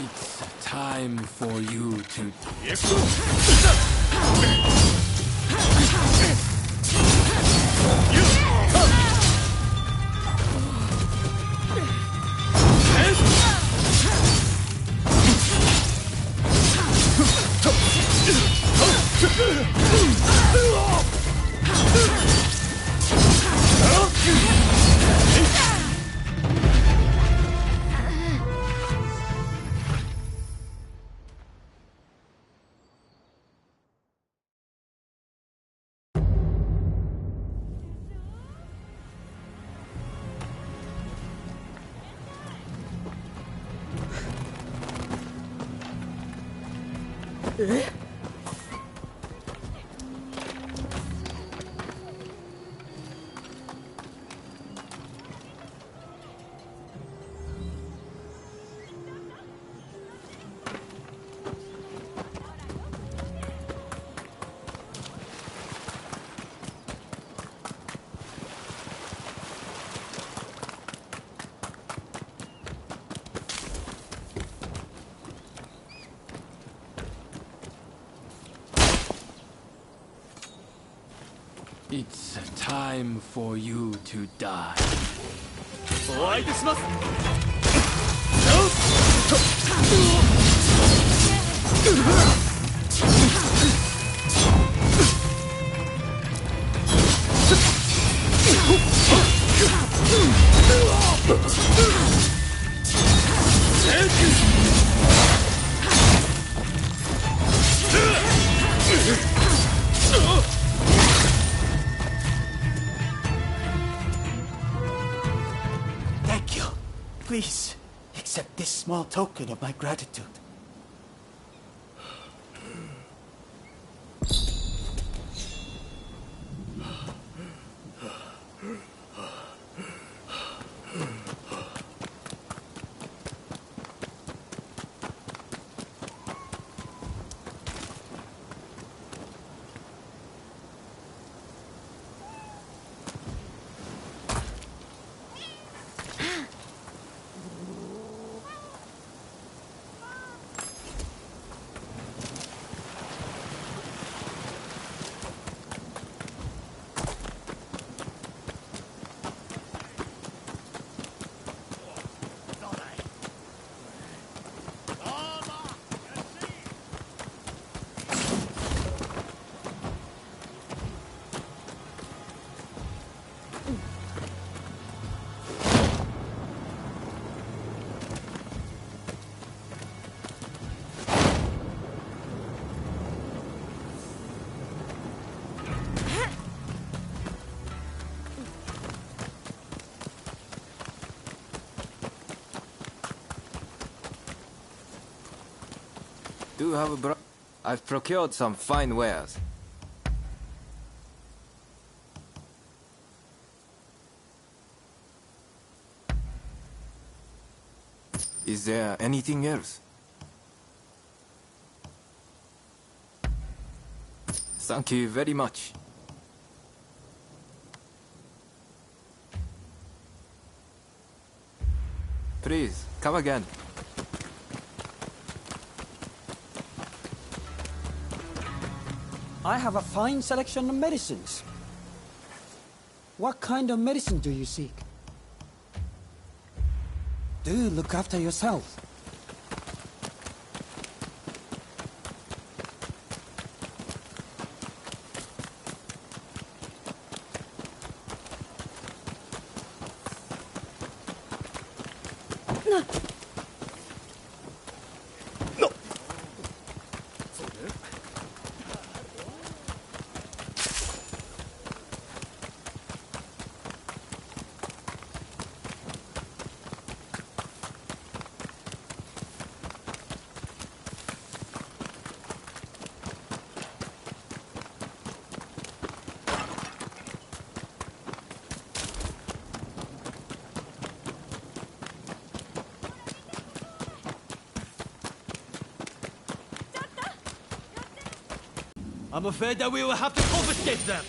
It's time for you to... It's time for you to die. お相手します。Please, Accept this small token of my gratitude. Do have a I've procured some fine wares. Is there anything else? Thank you very much. Please, come again. I have a fine selection of medicines. What kind of medicine do you seek? Do look after yourself. I'm afraid that we will have to confiscate them.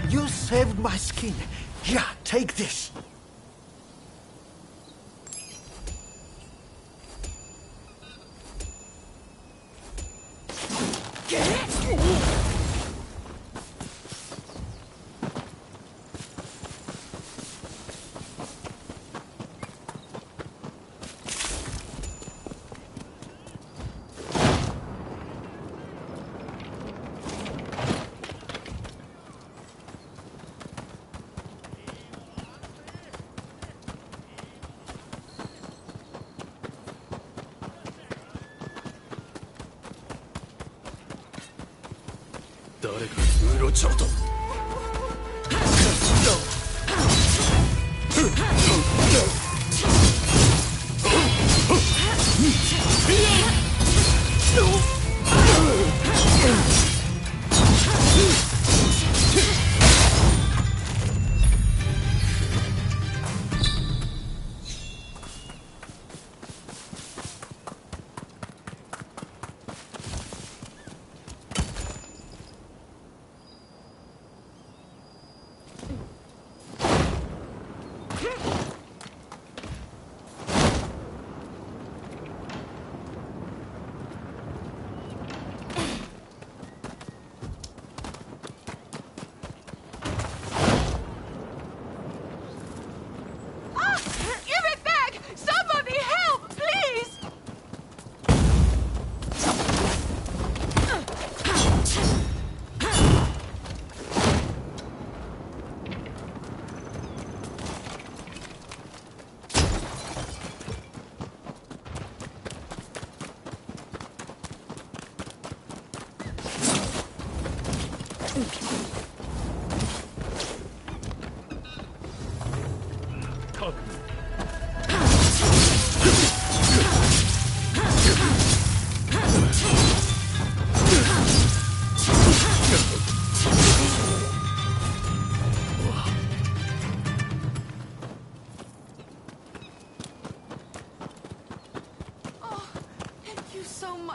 You saved my skin. Here, take this.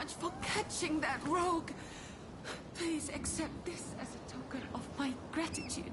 much for catching that rogue. Please accept this as a token of my gratitude.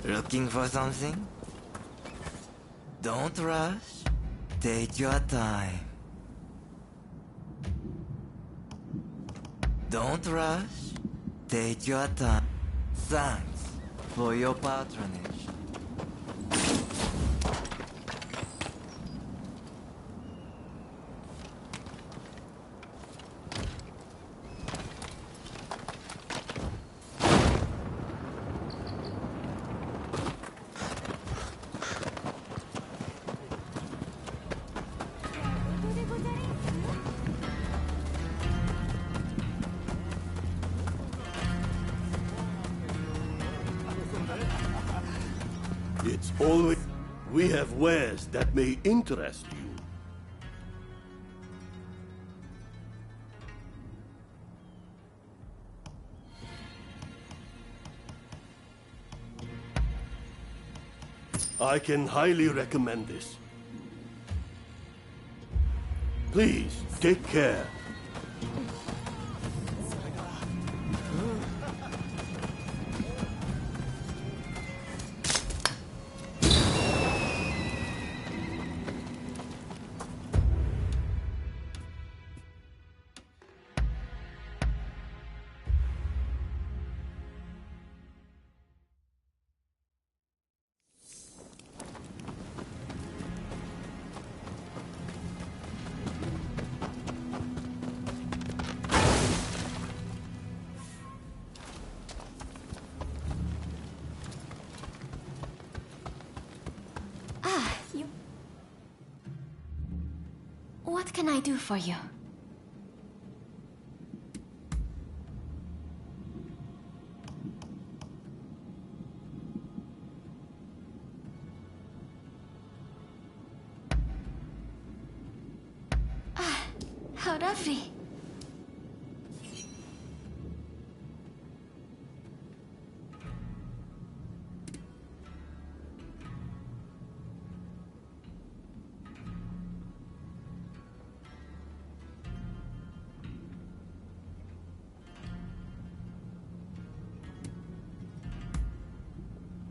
Looking for something? Don't rush. Take your time. Don't rush. Take your time. Thanks for your patronage. It's always... We have wares that may interest you. I can highly recommend this. Please, take care. What can I do for you? Ah, how lovely.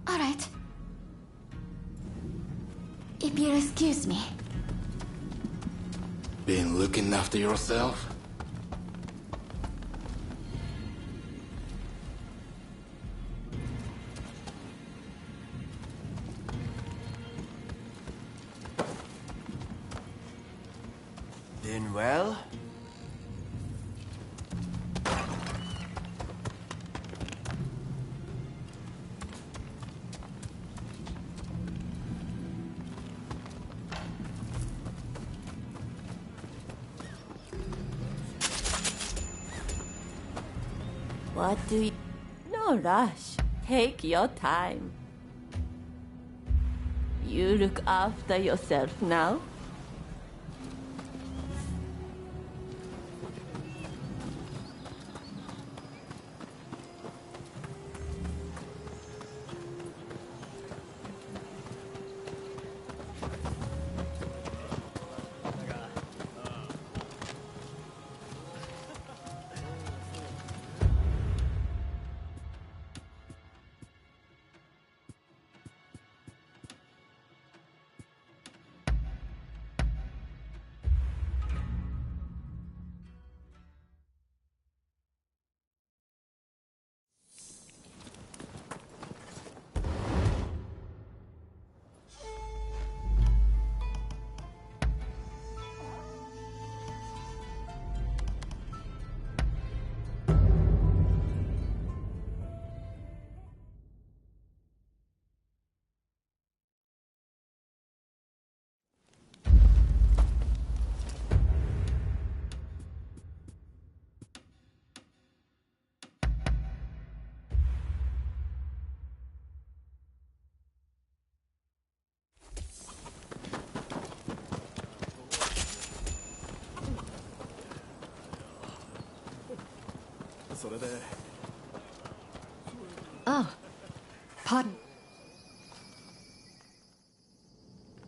All right. If you'll excuse me. Been looking after yourself? Been well? What do you... No rush. Take your time. You look after yourself now. Oh, pardon.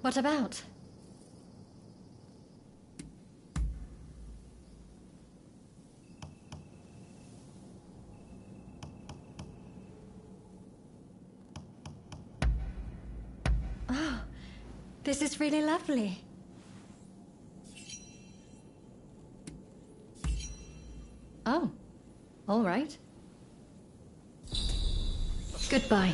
What about? Oh, this is really lovely. Oh, all right. Goodbye.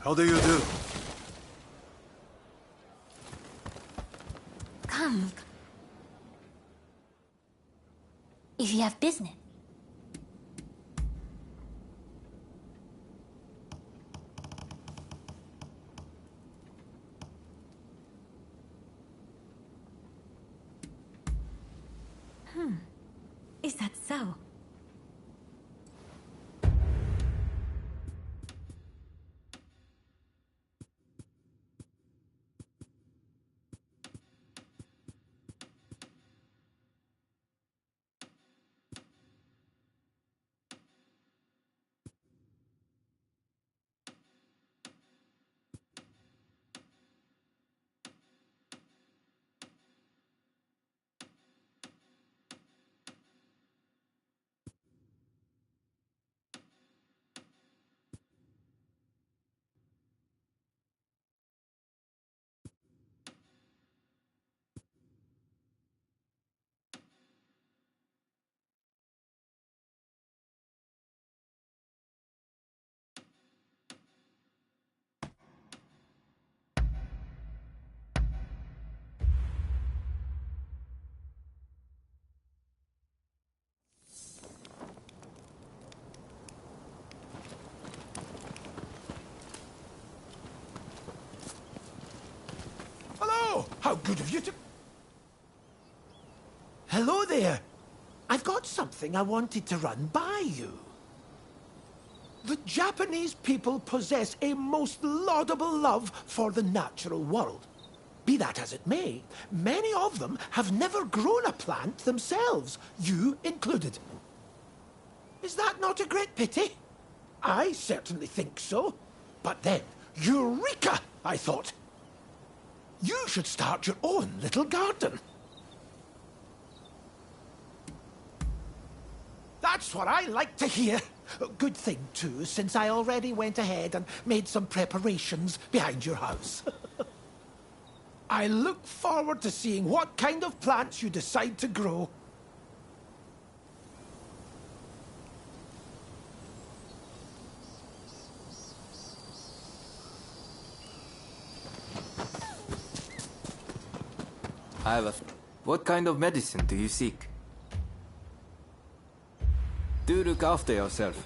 How do you do? Come. If you have business. Is that so? How good of you to... Hello there. I've got something I wanted to run by you. The Japanese people possess a most laudable love for the natural world. Be that as it may, many of them have never grown a plant themselves, you included. Is that not a great pity? I certainly think so. But then, Eureka, I thought. You should start your own little garden. That's what I like to hear. Good thing, too, since I already went ahead and made some preparations behind your house. I look forward to seeing what kind of plants you decide to grow. I have a... What kind of medicine do you seek? Do look after yourself.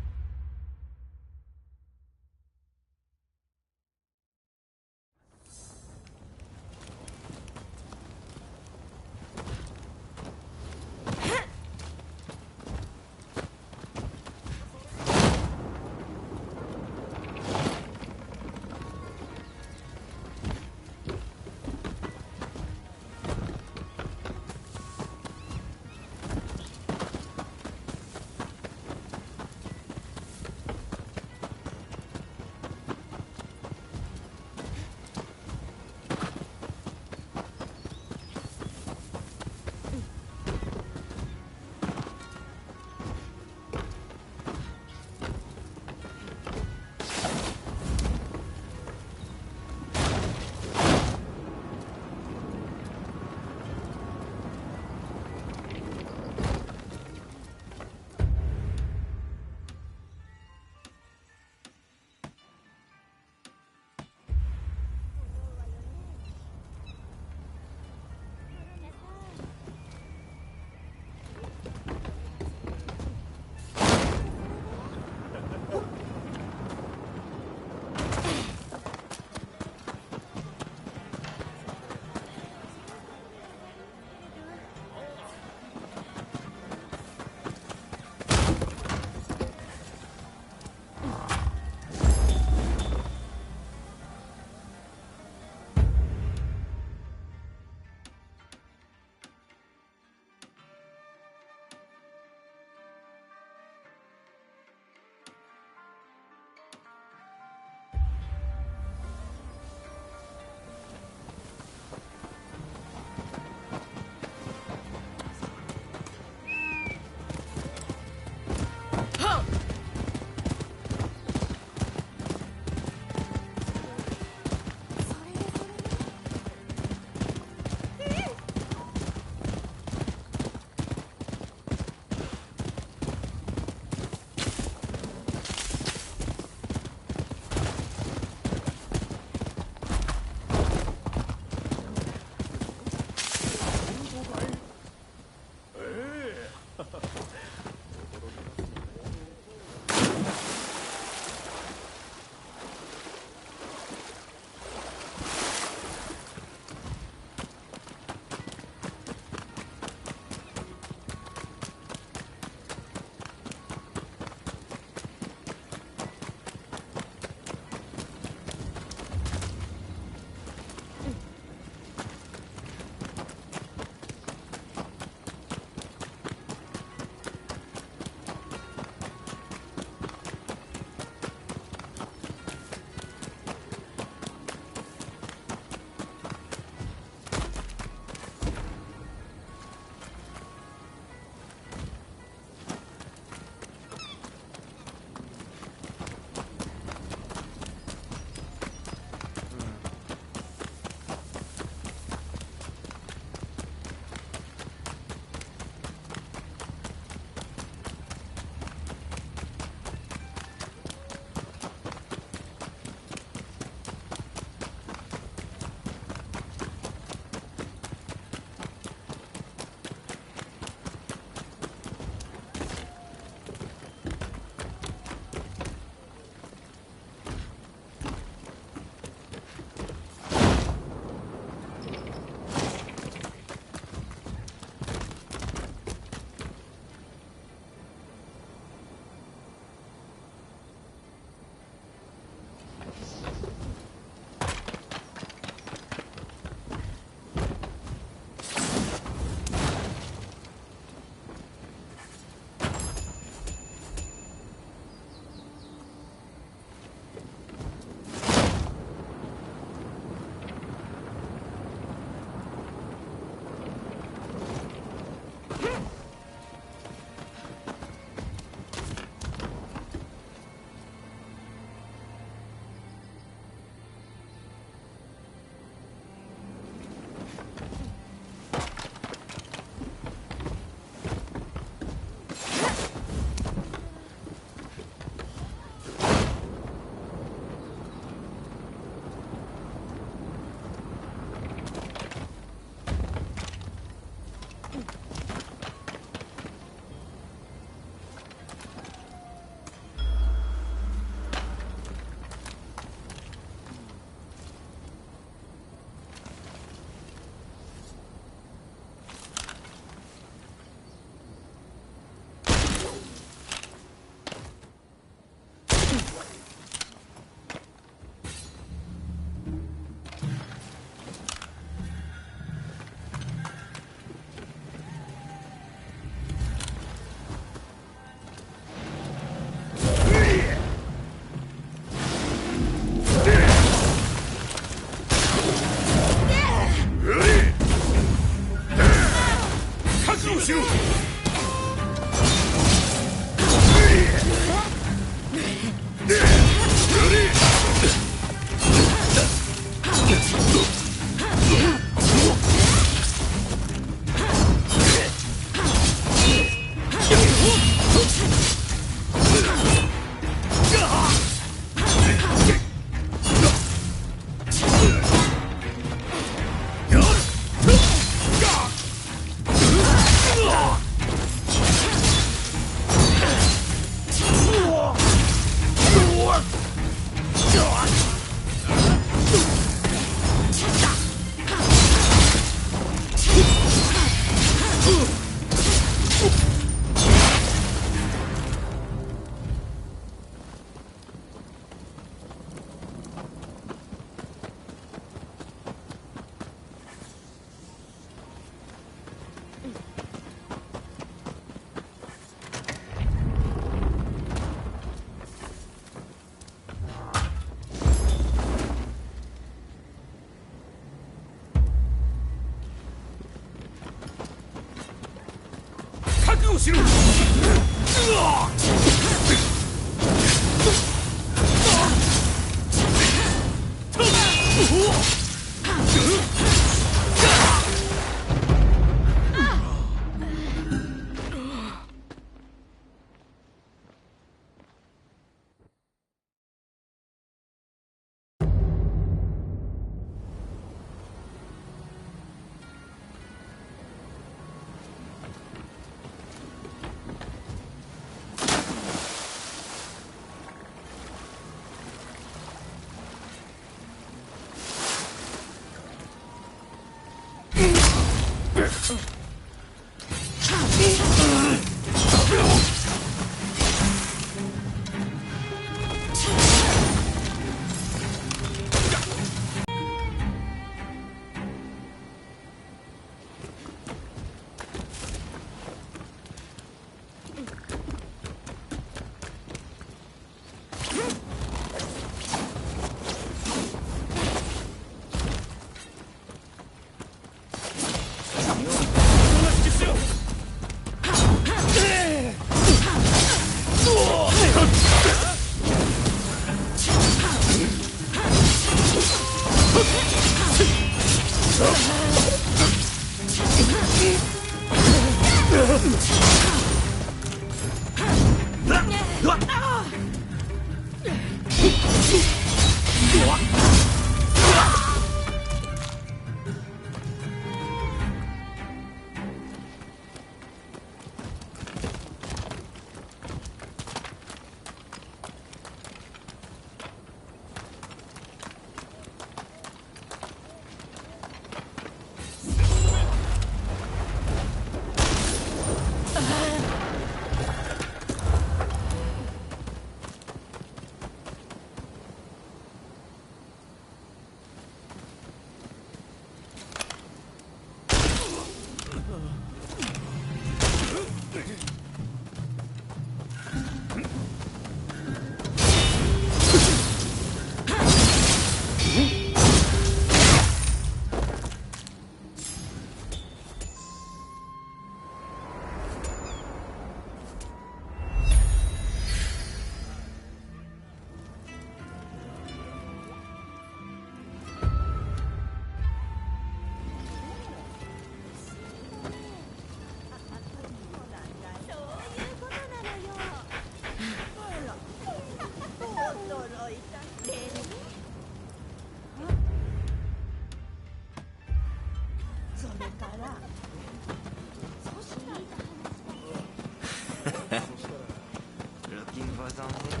Looking for something?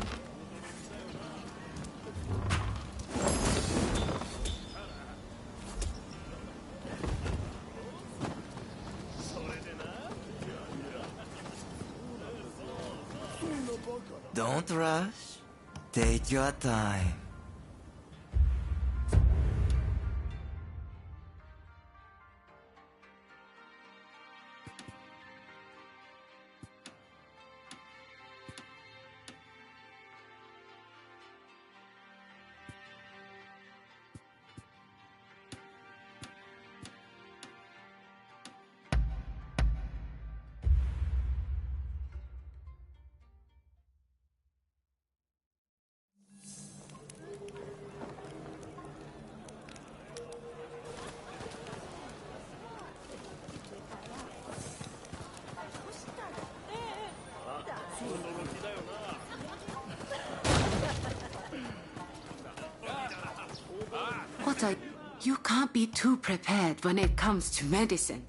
Don't rush. Take your time. You can't be too prepared when it comes to medicine.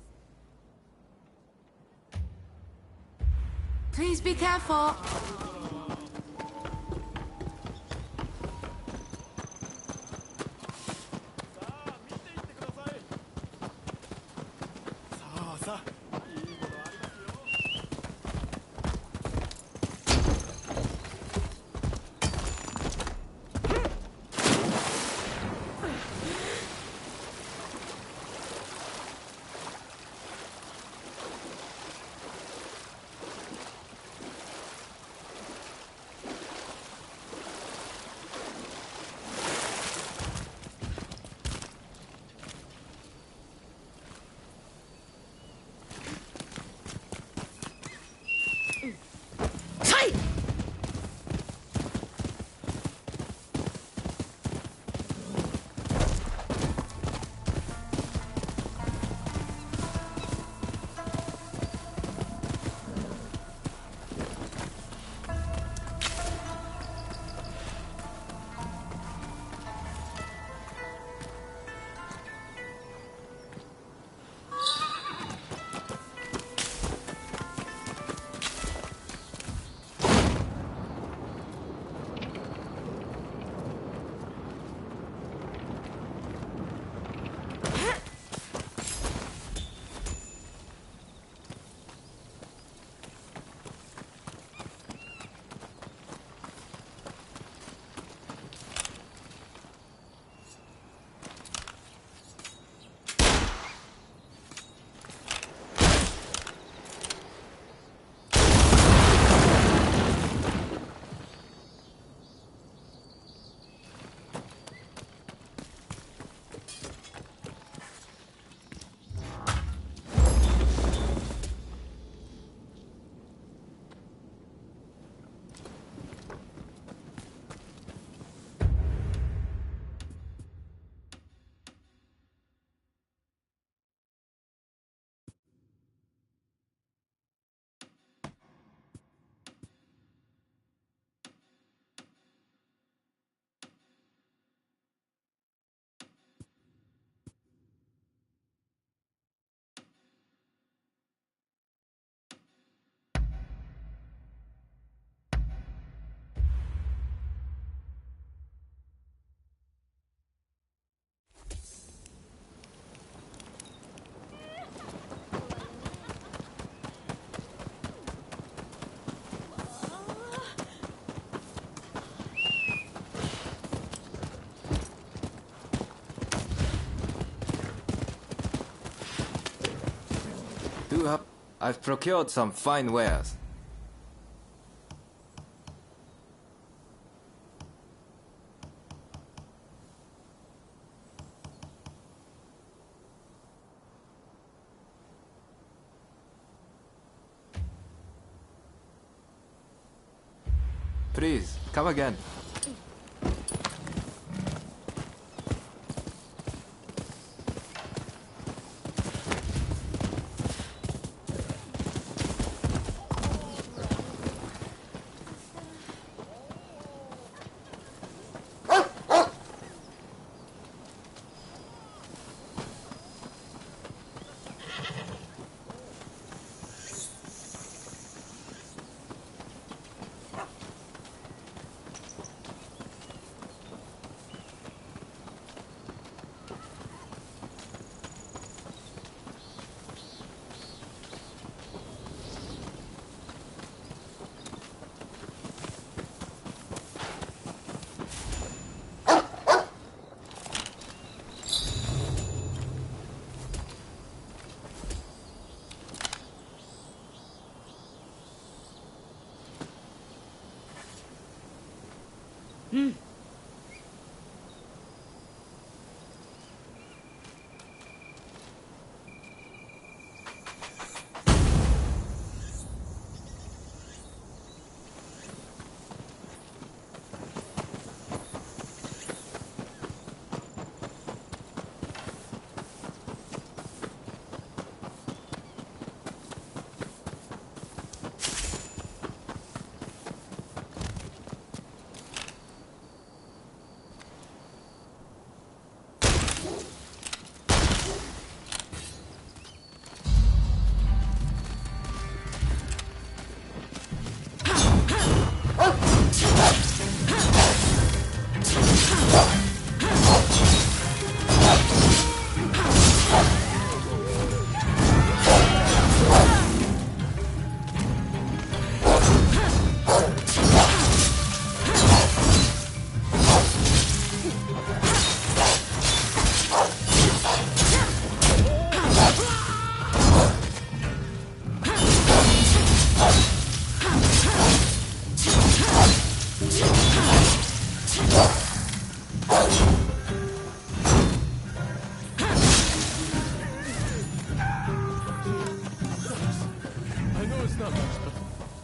Please be careful. I've procured some fine wares. Please, come again.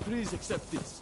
Please accept this.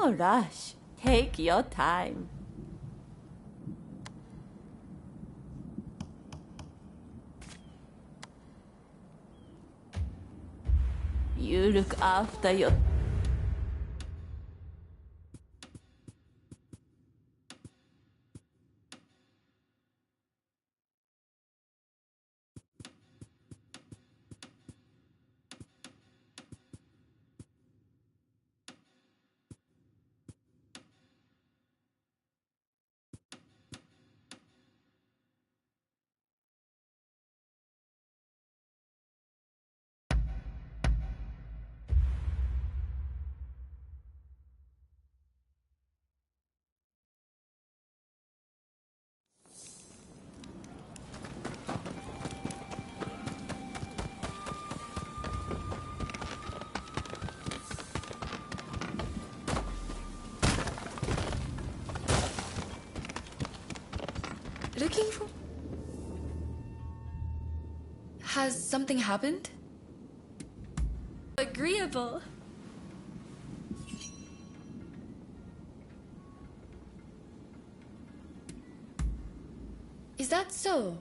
No rush. Take your time. You look after your... Looking for... Has something happened? Agreeable. Is that so?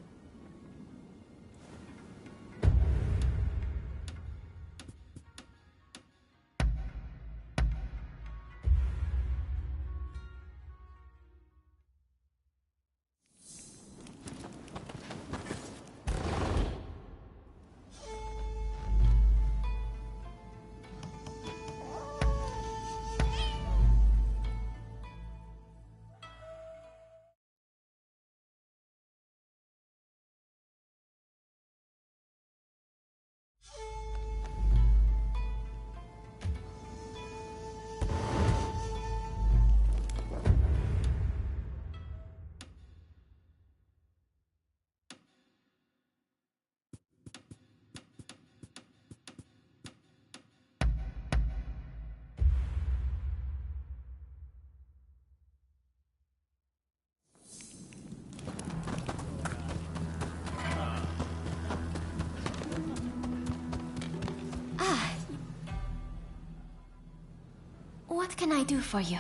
What can I do for you?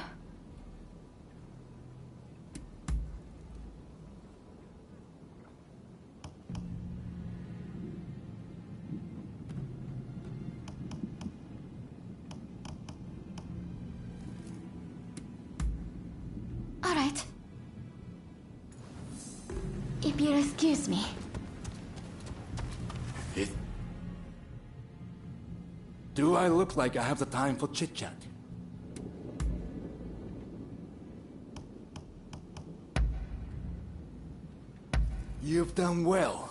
All right. If you'll excuse me. Do I look like I have the time for chit-chat? You've done well.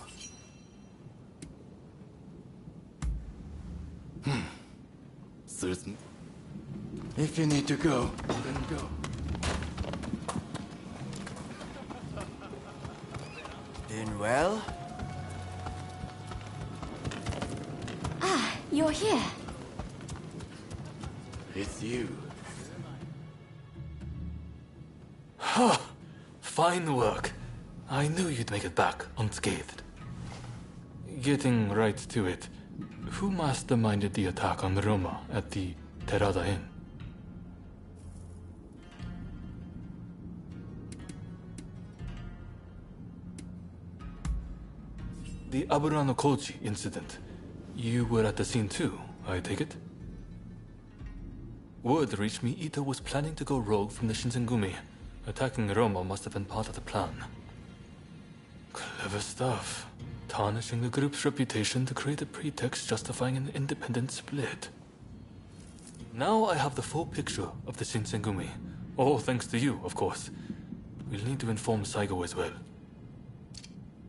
Certain. If you need to go, then go. Been well? Ah, you're here. It's you. Fine work. I knew you'd make it back unscathed. Getting right to it, who masterminded the attack on Roma at the Terada Inn? The Aburano Kochi incident. You were at the scene too, I take it? Word reached me Ito was planning to go rogue from the Shinsengumi. Attacking Roma must have been part of the plan. Clever stuff. Tarnishing the group's reputation to create a pretext justifying an independent split. Now I have the full picture of the Shinsengumi. All thanks to you, of course. We'll need to inform Saigo as well.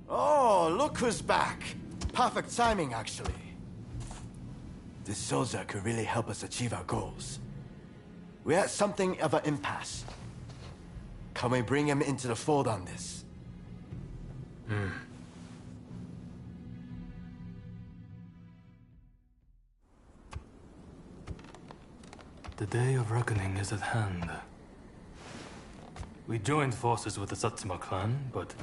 Oh, look who's back. Perfect timing, actually. This soldier could really help us achieve our goals. We're at something of an impasse. Can we bring him into the fold on this? The day of reckoning is at hand. We joined forces with the Satsuma clan, but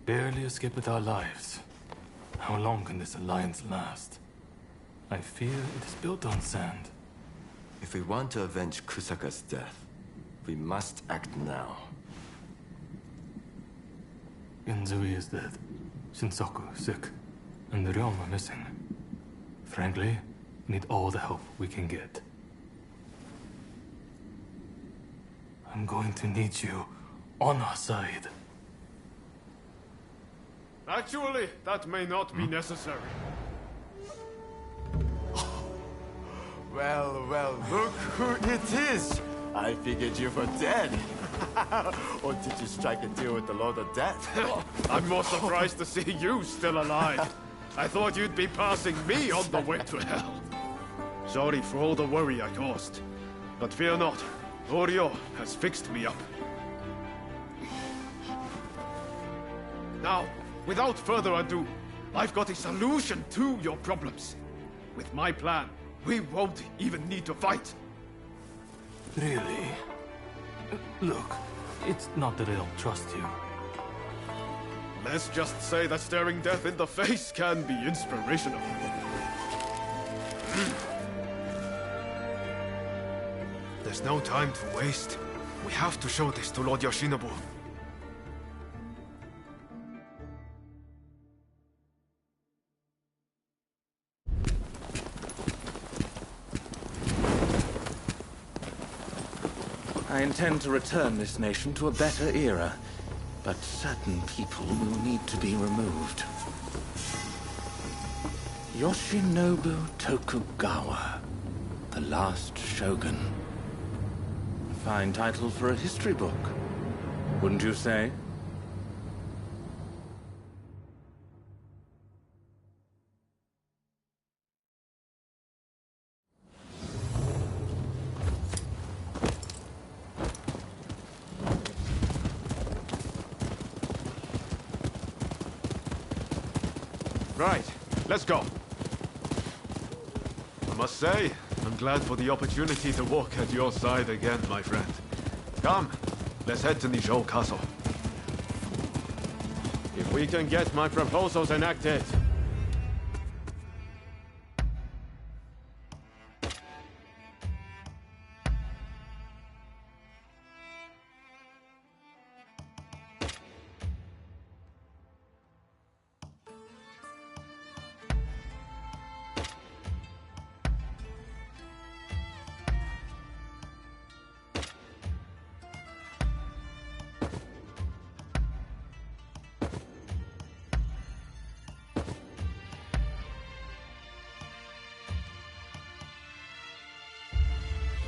barely escaped with our lives. How long can this alliance last? I fear it is built on sand. If we want to avenge Kusaka's death, We must act now. Inzui is dead. Shinsaku sick. And the Ryoma missing. Frankly, we need all the help we can get. I'm going to need you on our side. Actually, that may not be necessary. Well, well, look who it is! I figured you were dead. Or did you strike a deal with the Lord of Death? I'm more surprised to see you still alive. I thought you'd be passing me on the way to hell. Sorry for all the worry I caused. But fear not, Oryo has fixed me up. Now, without further ado, I've got a solution to your problems. With my plan, we won't even need to fight. Really? Look, it's not that I don't trust you. Let's just say that staring death in the face can be inspirational. There's no time to waste. We have to show this to Lord Yoshinobu. I intend to return this nation to a better era, but certain people will need to be removed. Yoshinobu Tokugawa, the last shogun. A fine title for a history book, wouldn't you say? Right, let's go. I must say, I'm glad for the opportunity to walk at your side again, my friend. Come, let's head to Nijou Castle. If we can get my proposals enacted...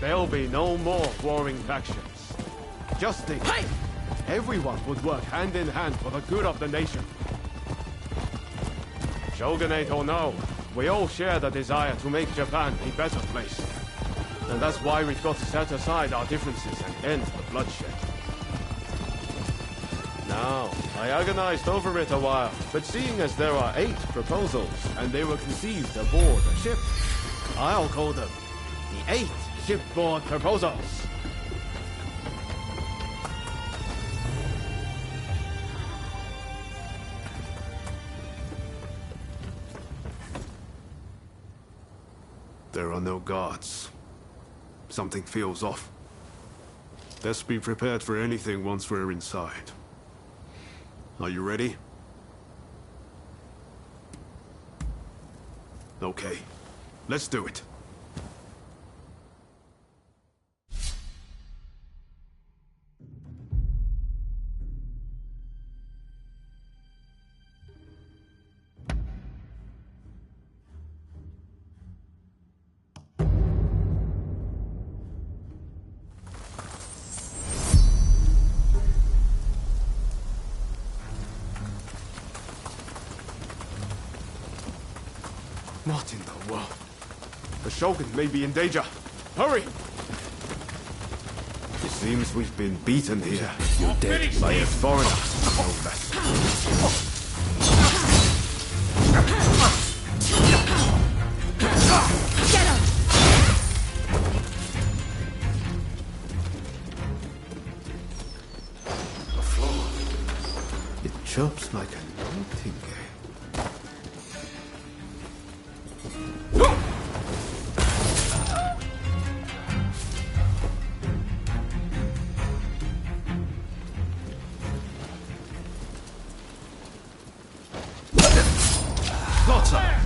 There'll be no more warring factions. Just think, everyone would work hand in hand for the good of the nation. Shogunate or no, we all share the desire to make Japan a better place. And that's why we've got to set aside our differences and end the bloodshed. Now, I agonized over it a while, but seeing as there are 8 proposals, and they were conceived aboard a ship, I'll call them the 8 shipboard proposals. There are no guards. Something feels off. Let's be prepared for anything once we're inside. Are you ready? Okay, let's do it. What in the world? The Shogun may be in danger. Hurry! It seems we've been beaten here. You're dead by a foreigner, no less. Get him! The floor. It chirps like a nightingale. Slaughter!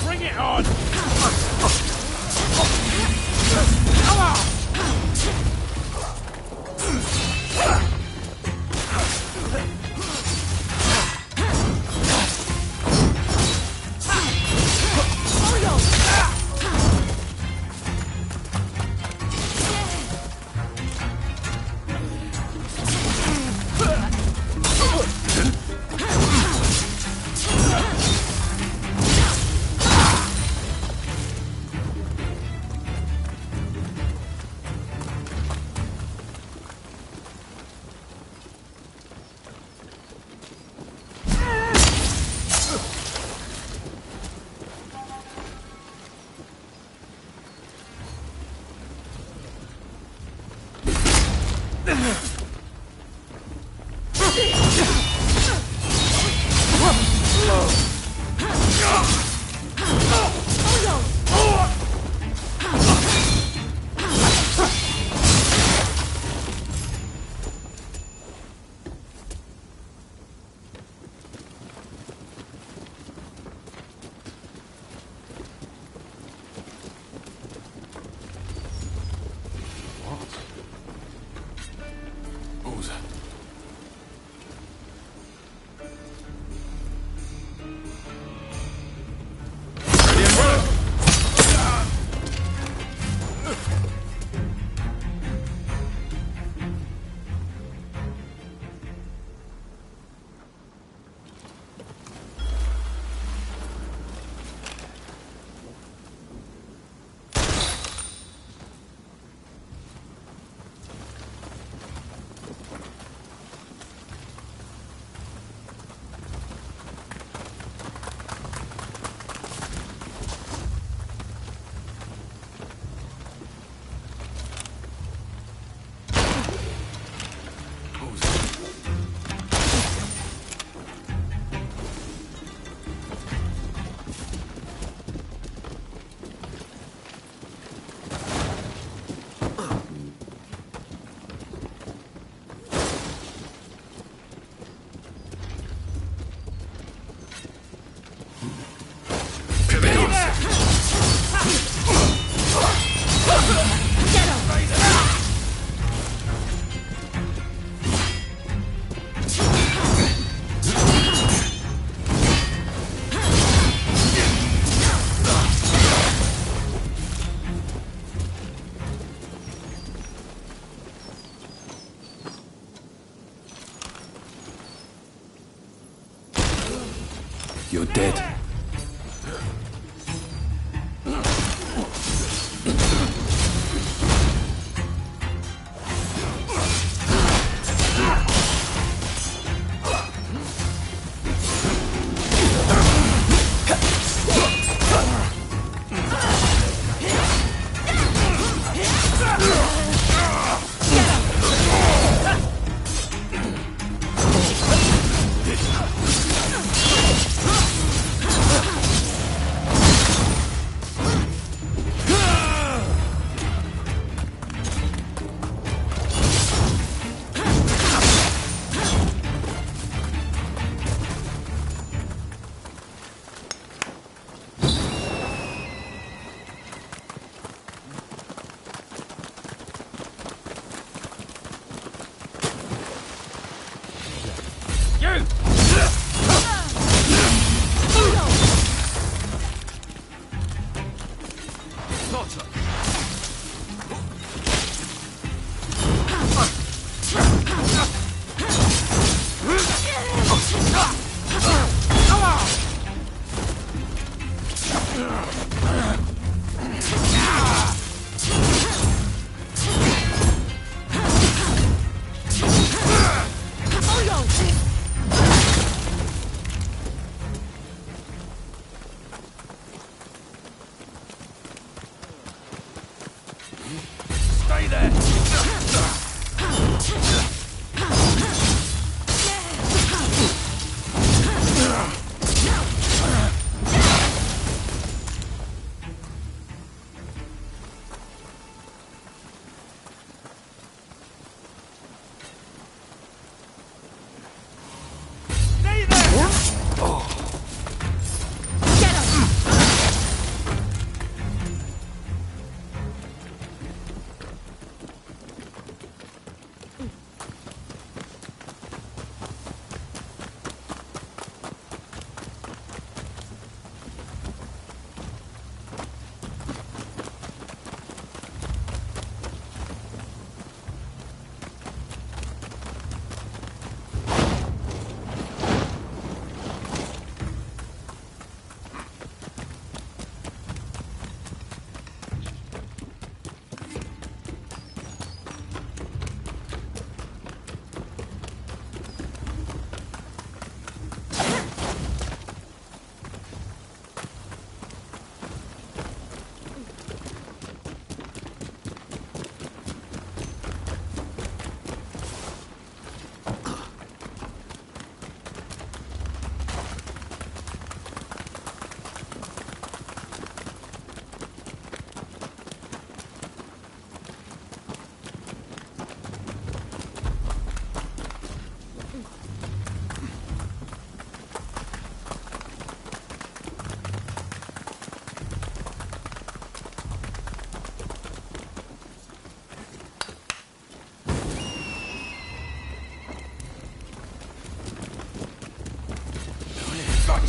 Bring it on! What was that? You're dead. Stay there!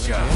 creature!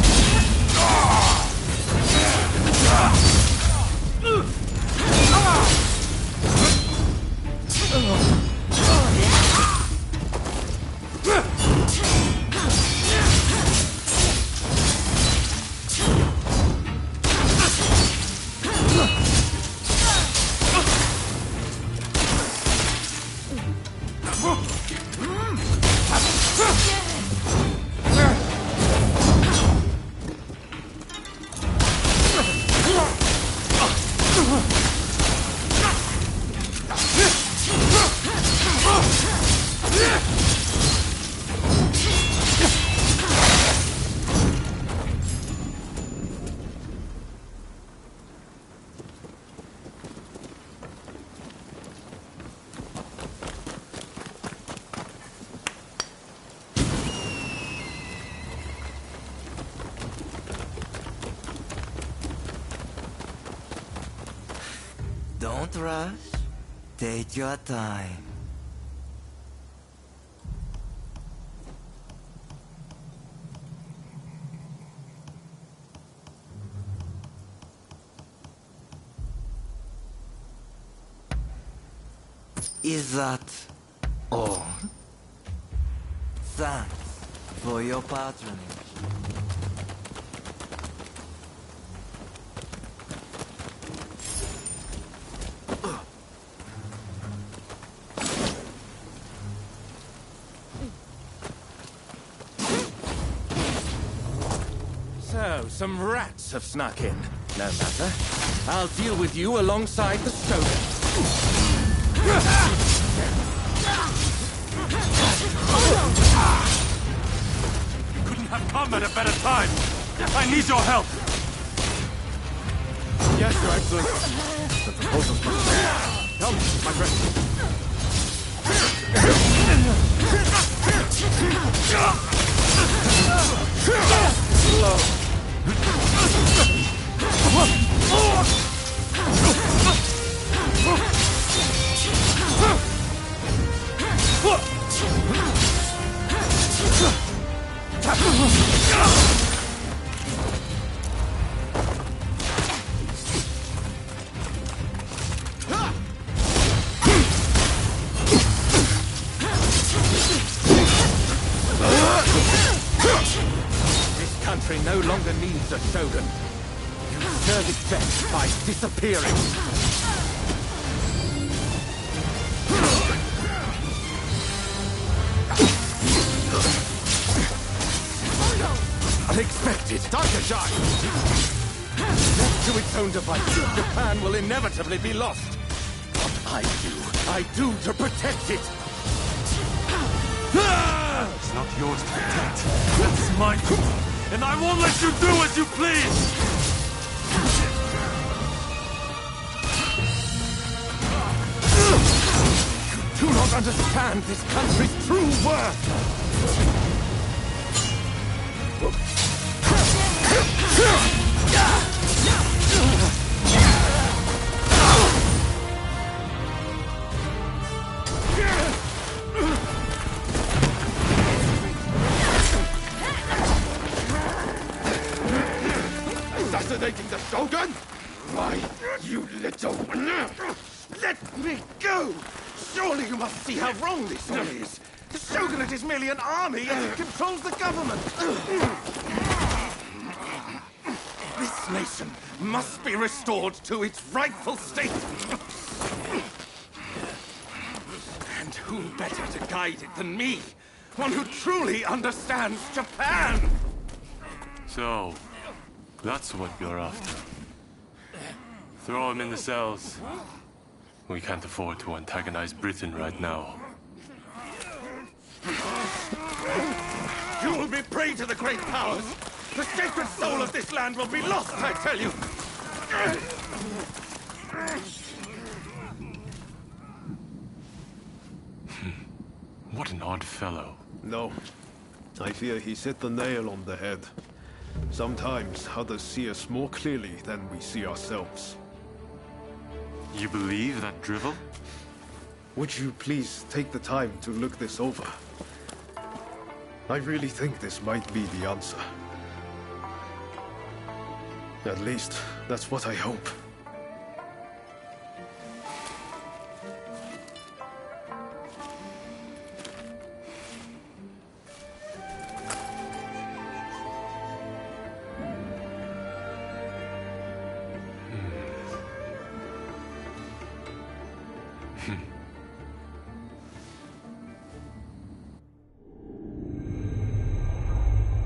Don't rush. Take your time. Is that all? Thanks for your patronage. So, some rats have snuck in. No matter. I'll deal with you alongside the Shogun. Couldn't have come at a better time. I need your help. Yes, Your Excellency. The proposal's much. Come, my friend. This country no longer needs a Shogun. You serve it best by disappearing. Unexpected! Takashai! Left to its own devices, Japan will inevitably be lost. What I do to protect it. It's not yours to protect. That's mine. And I won't let you do as you please! You do not understand this country's true worth! Assassinating the Shogun? Why, you little... Let me go! Surely you must see how wrong this all is. The Shogunate is merely an army, yet it controls the government. This nation must be restored to its rightful state. And who better to guide it than me? One who truly understands Japan! So, that's what you're after. Throw him in the cells. We can't afford to antagonize Britain right now. You will be prey to the great powers! The sacred soul of this land will be lost, I tell you! What an odd fellow. No. I fear he's hit the nail on the head. Sometimes others see us more clearly than we see ourselves. You believe that drivel? Would you please take the time to look this over? I really think this might be the answer. At least, that's what I hope.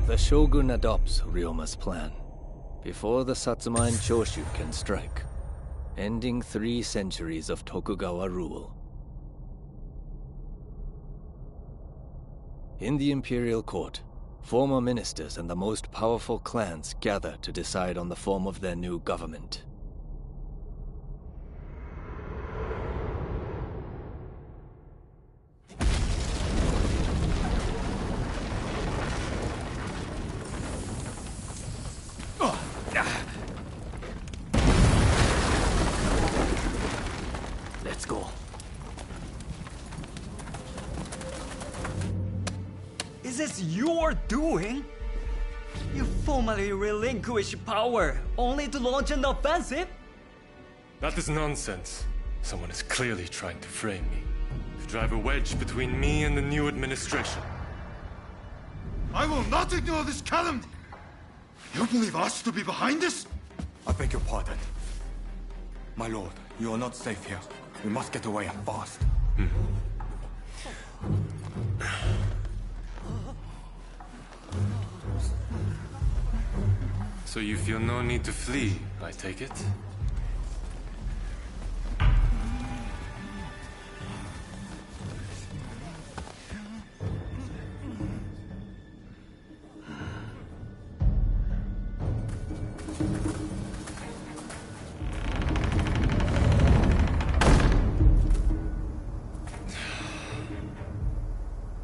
The Shogun adopts Ryoma's plan before the Satsuma and Choshu can strike, ending 3 centuries of Tokugawa rule. In the Imperial Court, former ministers and the most powerful clans gather to decide on the form of their new government. Let's go. Is this your doing? You formally relinquish power only to launch an offensive? That is nonsense. Someone is clearly trying to frame me, to drive a wedge between me and the new administration. I will not ignore this calumny! You believe us to be behind this? I beg your pardon. My lord, you are not safe here. We must get away and fast. So you feel no need to flee, I take it?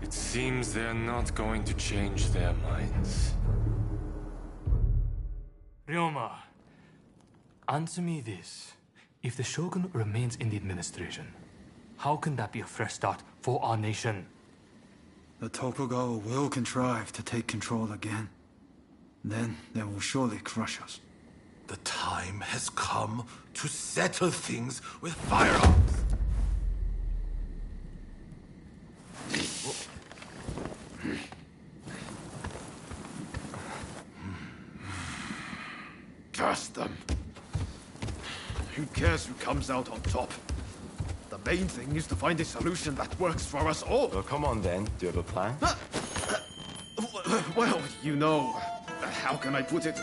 It seems they're not going to change their minds. Ryoma, answer me this. If the Shogun remains in the administration, how can that be a fresh start for our nation? The Tokugawa will contrive to take control again. Then they will surely crush us. The time has come to settle things with firearms. Curse them. Who cares who comes out on top? The main thing is to find a solution that works for us all. Well, come on then. Do you have a plan? Well, you know, how can I put it?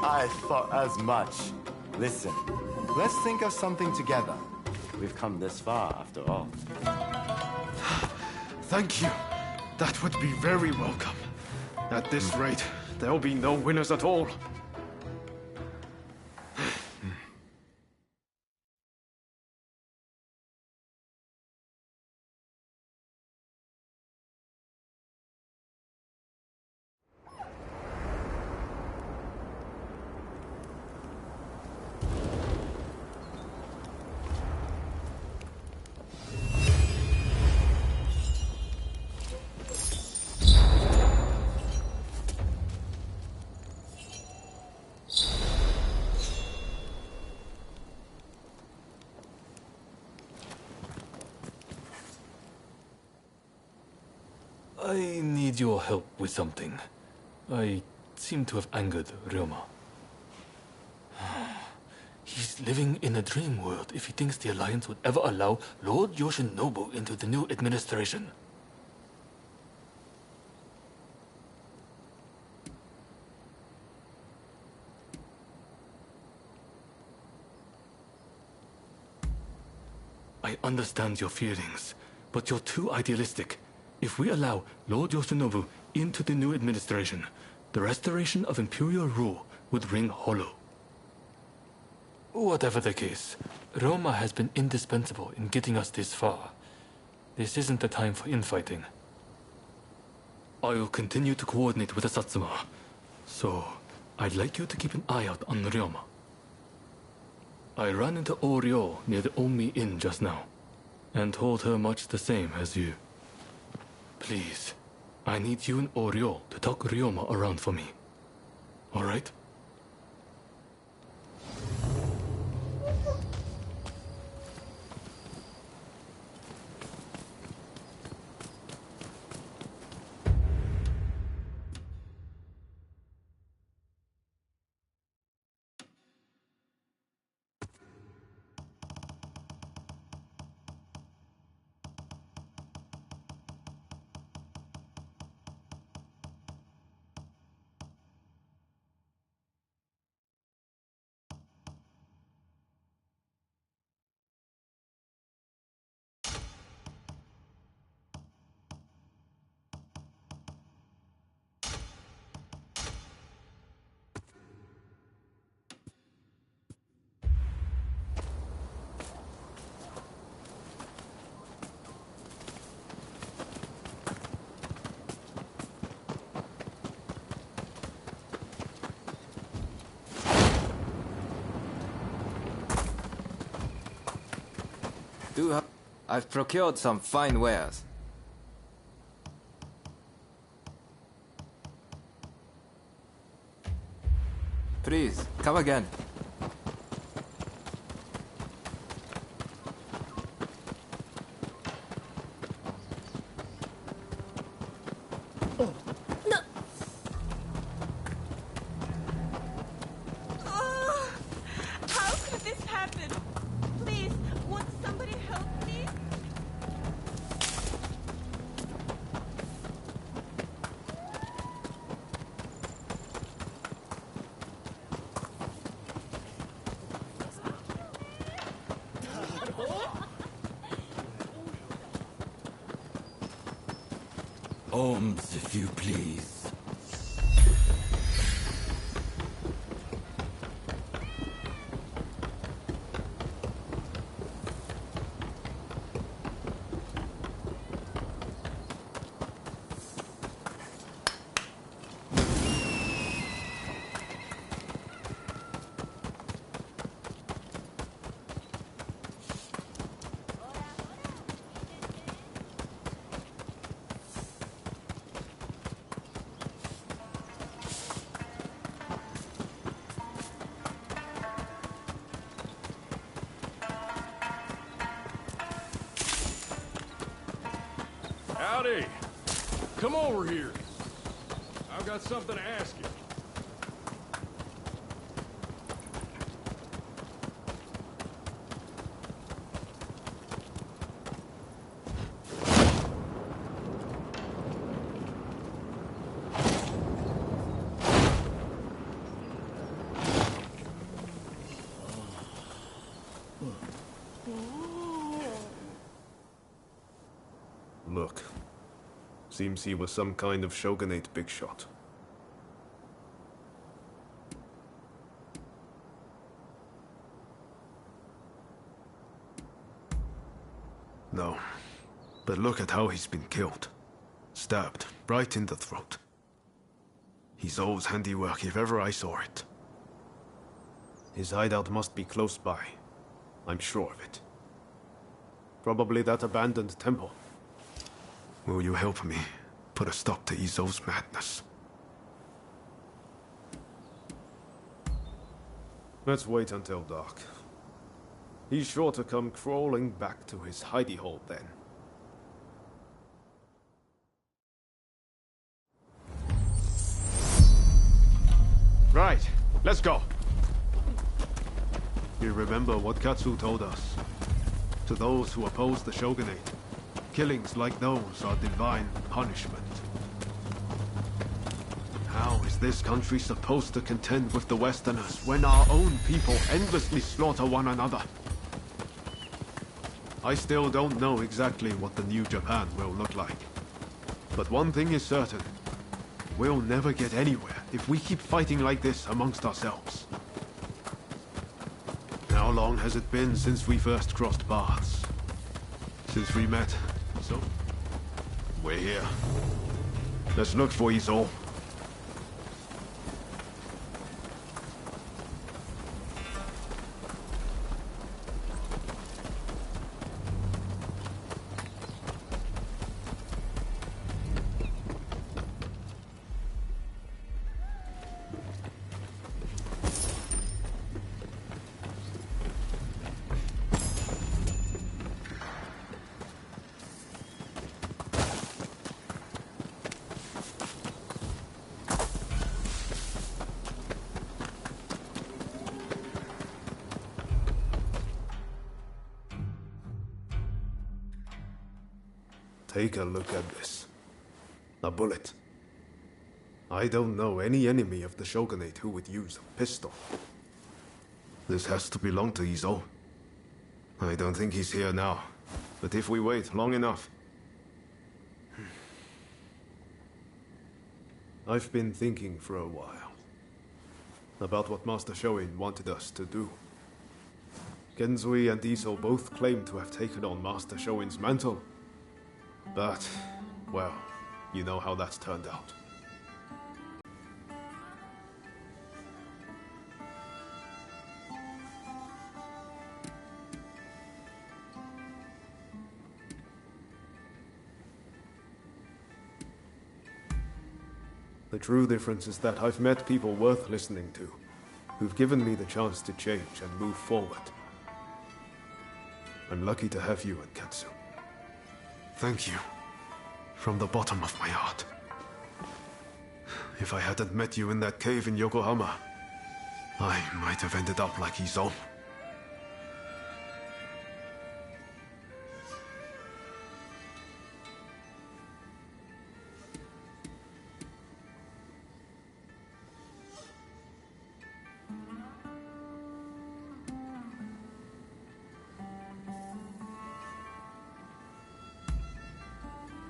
I thought as much. Listen, let's think of something together. We've come this far, after all. Thank you. That would be very welcome. At this rate, there'll be no winners at all. I need your help with something. I seem to have angered Ryoma. He's living in a dream world if he thinks the Alliance would ever allow Lord Yoshinobu into the new administration. I understand your feelings, but you're too idealistic. If we allow Lord Yoshinobu into the new administration, the restoration of imperial rule would ring hollow. Whatever the case, Roma has been indispensable in getting us this far. This isn't the time for infighting. I will continue to coordinate with the Satsuma, so I'd like you to keep an eye out on Ryoma. I ran into Oryo near the Omi Inn just now, and told her much the same as you. Please, I need you and Oryo to talk Ryoma around for me. All right? I've procured some fine wares. Please, come again. How could this happen? Please, won't somebody help me? Alms, if you please. Howdy. Come over here. I've got something to ask you. Look. Seems he was some kind of shogunate big shot. No. But look at how he's been killed. Stabbed, right in the throat. He's O's handiwork if ever I saw it. His hideout must be close by. I'm sure of it. Probably that abandoned temple. Will you help me put a stop to Izo's madness? Let's wait until dark. He's sure to come crawling back to his hidey hole then. Right, let's go. You remember what Katsu told us? To those who oppose the shogunate, killings like those are divine punishment. How is this country supposed to contend with the Westerners when our own people endlessly slaughter one another? I still don't know exactly what the new Japan will look like. But one thing is certain. We'll never get anywhere if we keep fighting like this amongst ourselves. How long has it been since we first crossed paths? Since we met, so we're here. Let's look for Izo. Take a look at this. A bullet. I don't know any enemy of the Shogunate who would use a pistol. This has to belong to Izo. I don't think he's here now, but if we wait long enough... I've been thinking for a while about what Master Shoin wanted us to do. Genzui and Izo both claim to have taken on Master Shoin's mantle. But, well, you know how that's turned out. The true difference is that I've met people worth listening to, who've given me the chance to change and move forward. I'm lucky to have you and Katsu. Thank you. From the bottom of my heart. If I hadn't met you in that cave in Yokohama, I might have ended up like Izo.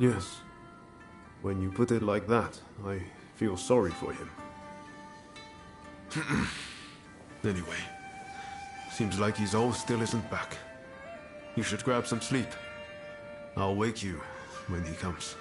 Yes. When you put it like that, I feel sorry for him. Anyway, seems like Izo still isn't back. You should grab some sleep. I'll wake you when he comes.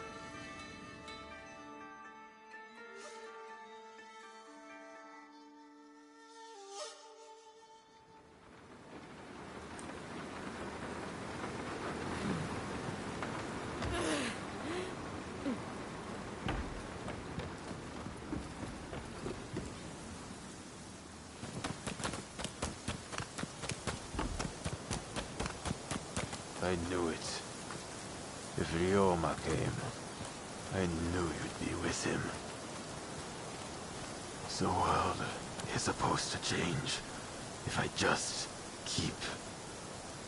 I knew it. If Ryoma came, I knew you'd be with him. The world is supposed to change if I just keep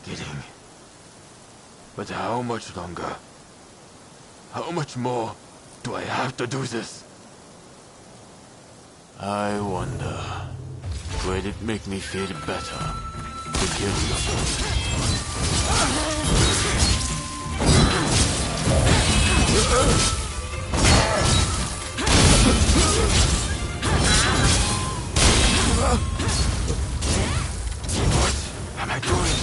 getting. But how much longer? How much more do I have to do this? I wonder, would it make me feel better to kill you? What am I doing?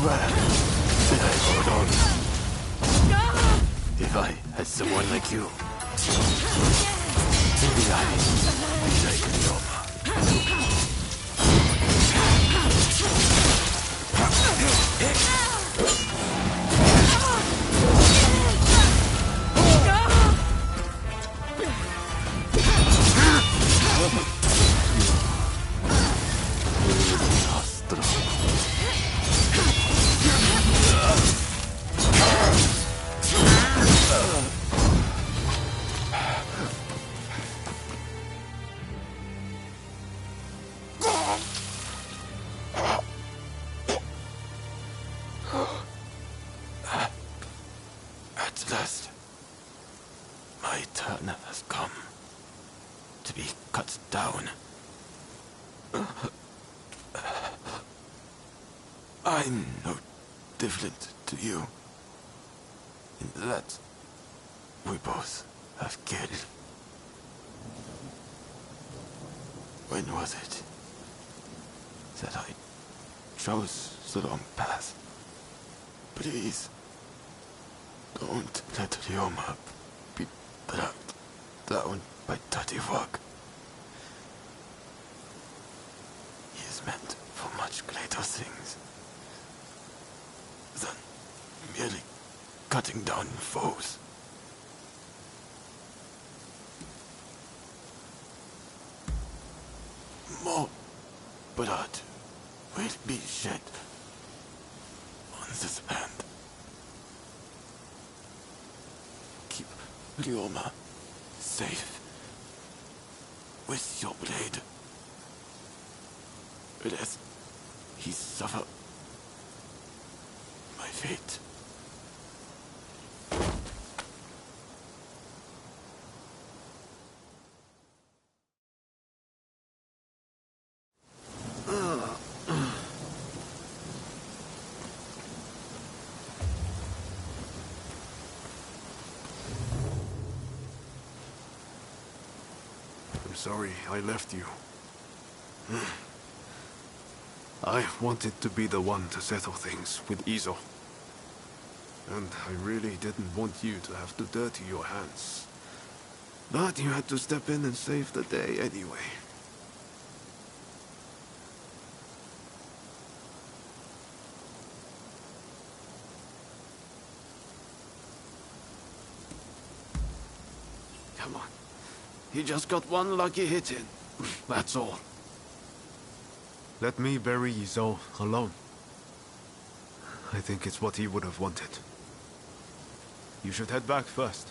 Where did I go wrong? If I had someone like you, maybe I'd be like Ryoma. At last, my turn has come to be cut down. I'm no different to you, in that we both have killed. When was it that I chose the wrong path? Please, don't let Ryoma be dragged down by dirty work. He is meant for much greater things than merely cutting down foes. More blood will be shed on this land. Keep Ryoma safe with your blade. Lest he suffer fate. I'm sorry I left you. I wanted to be the one to settle things with Izo. And I really didn't want you to have to dirty your hands. But you had to step in and save the day anyway. Come on. He just got one lucky hit in. That's all. Let me bury Izo alone. I think it's what he would have wanted. You should head back first.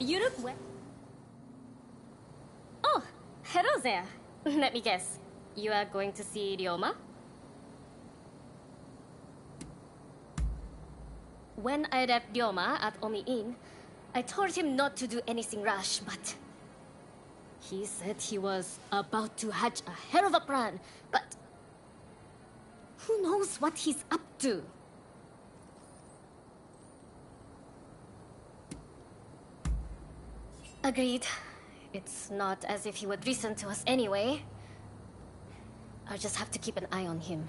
You look well. Oh, hello there. Let me guess. You are going to see Ryoma? When I left Ryoma at Omi Inn, I told him not to do anything rash, but he said he was about to hatch a hell of a plan, but who knows what he's up to? Agreed. It's not as if he would listen to us anyway. I'll just have to keep an eye on him.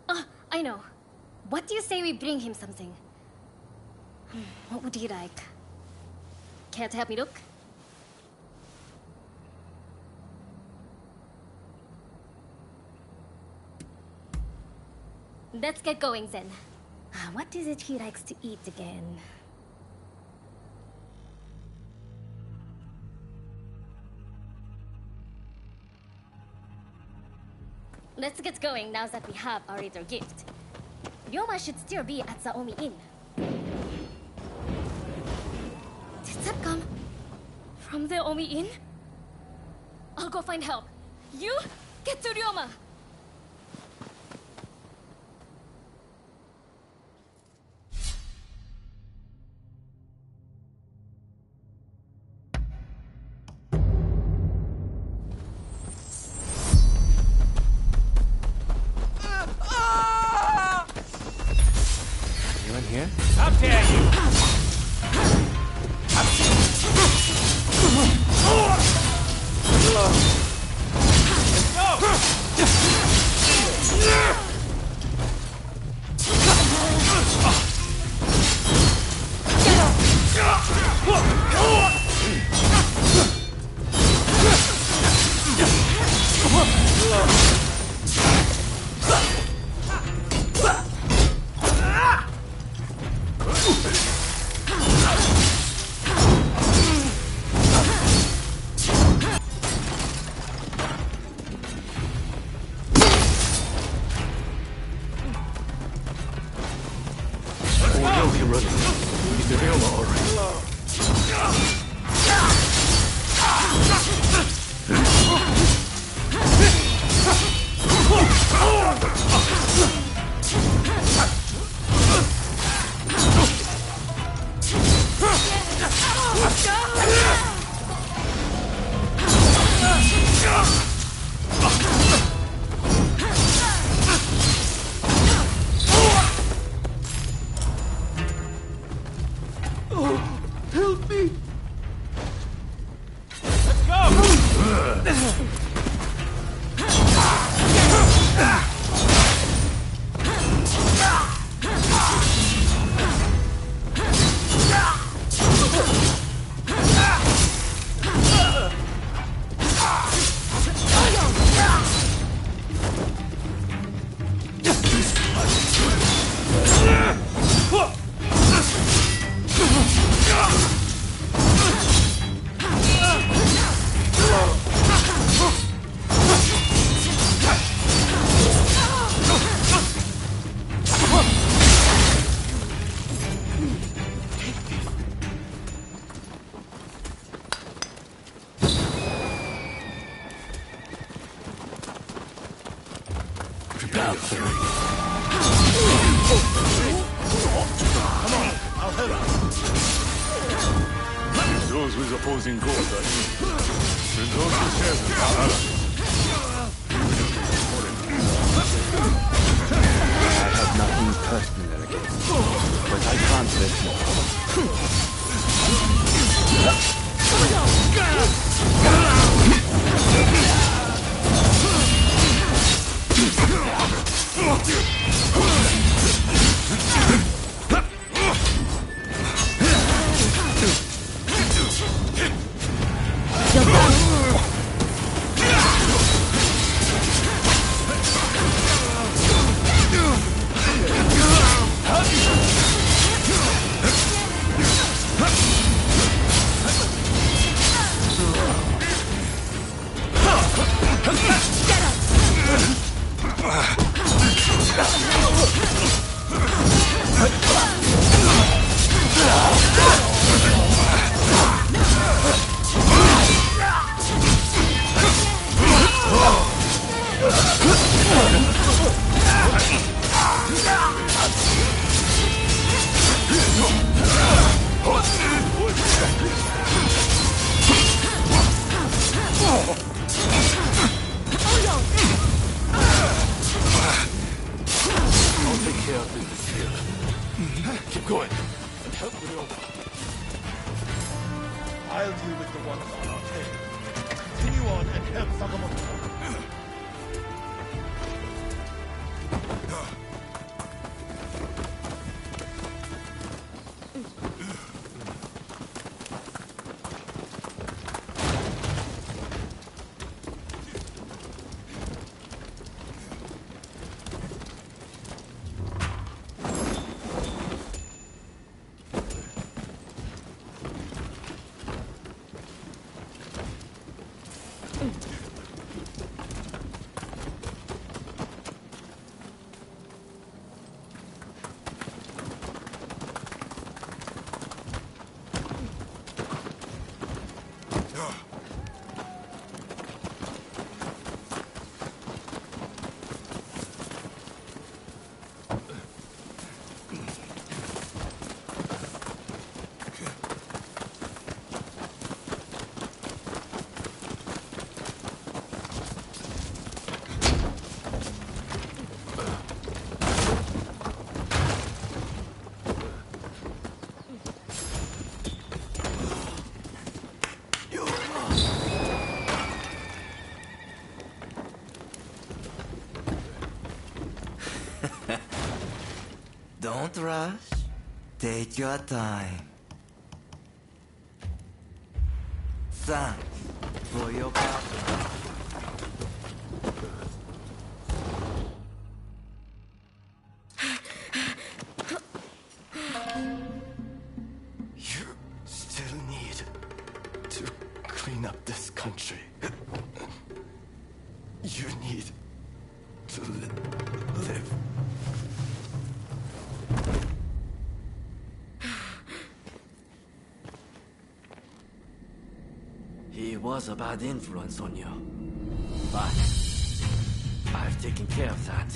Ah, I know. What do you say we bring him something? What would he like? Care to help me look? Let's get going then. What is it he likes to eat again? Let's get going now that we have our little gift. Ryoma should still be at the Omi Inn. Did that come from the Omi Inn? I'll go find help. You get to Ryoma! Here? How dare you! Those with opposing goals, I mean. With those who share them, I have nothing personal against you, but I can't let Keep going, and help Ryoma. I'll deal with the ones on our tail. Continue on and help Sakamoto. Don't rush. Take your time. Thanks for your partner. You still need to clean up this country. You need to live. He was a bad influence on you. But I've taken care of that.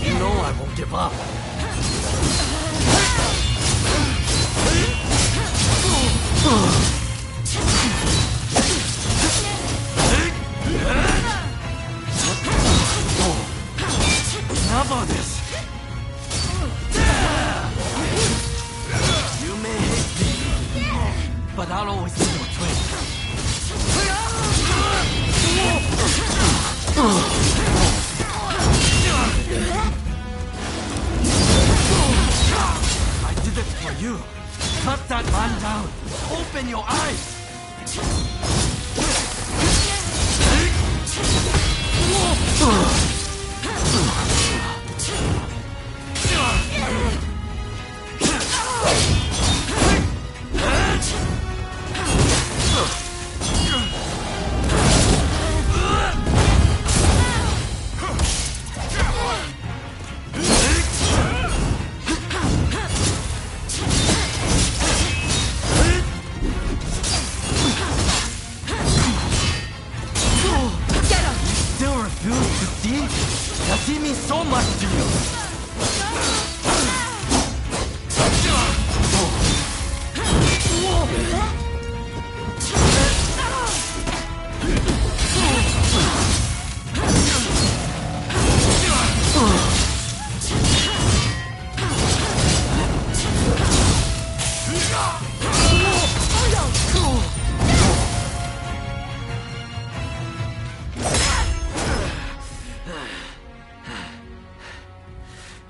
You know I won't give up. How about this? You may hate me, but I'll always be your twin. I did it for you. Cut that man down. Open your eyes. Does he mean so much to you?